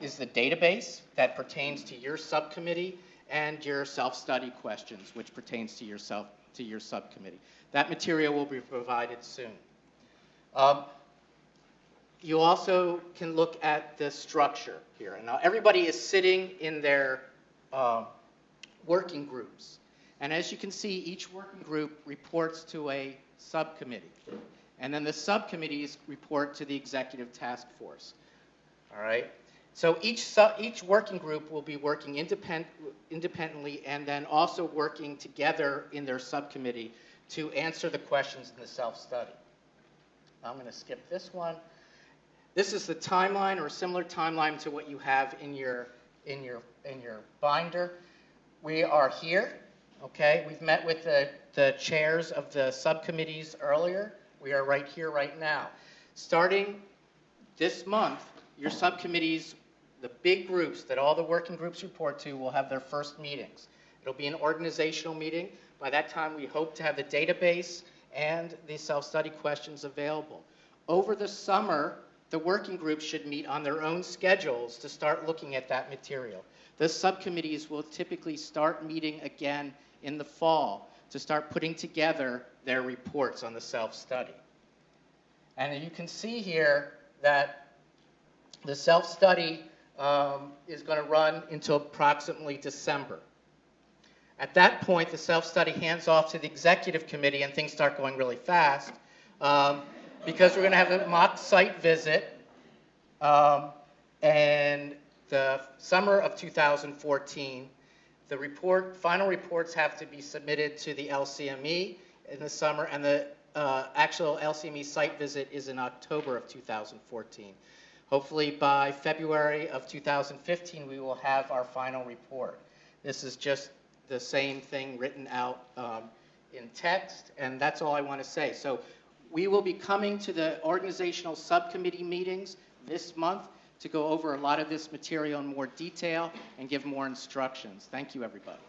is the database that pertains to your subcommittee and your self-study questions, which pertains to your subcommittee. That material will be provided soon. You also can look at the structure here. Now, everybody is sitting in their working groups. And as you can see, each working group reports to a subcommittee. And then the subcommittees report to the executive task force. All right? So each working group will be working independently and then also working together in their subcommittee to answer the questions in the self-study. I'm going to skip this one. This is the timeline or a similar timeline to what you have in your binder. We are here, okay? We've met with the chairs of the subcommittees earlier. We are right here, right now. Starting this month, your subcommittees, the big groups that all the working groups report to, will have their first meetings. It'll be an organizational meeting. By that time, we hope to have the database and the self-study questions available. Over the summer, the working groups should meet on their own schedules to start looking at that material. The subcommittees will typically start meeting again in the fall to start putting together their reports on the self-study. And you can see here that the self-study is going to run until approximately December. At that point, the self-study hands off to the executive committee and things start going really fast because we're going to have a mock site visit and the summer of 2014, the final reports have to be submitted to the LCME in the summer, and the actual LCME site visit is in October of 2014. Hopefully by February of 2015, we will have our final report. This is just the same thing written out in text, and that's all I want to say. So we will be coming to the organizational subcommittee meetings this month to go over a lot of this material in more detail and give more instructions. Thank you, everybody.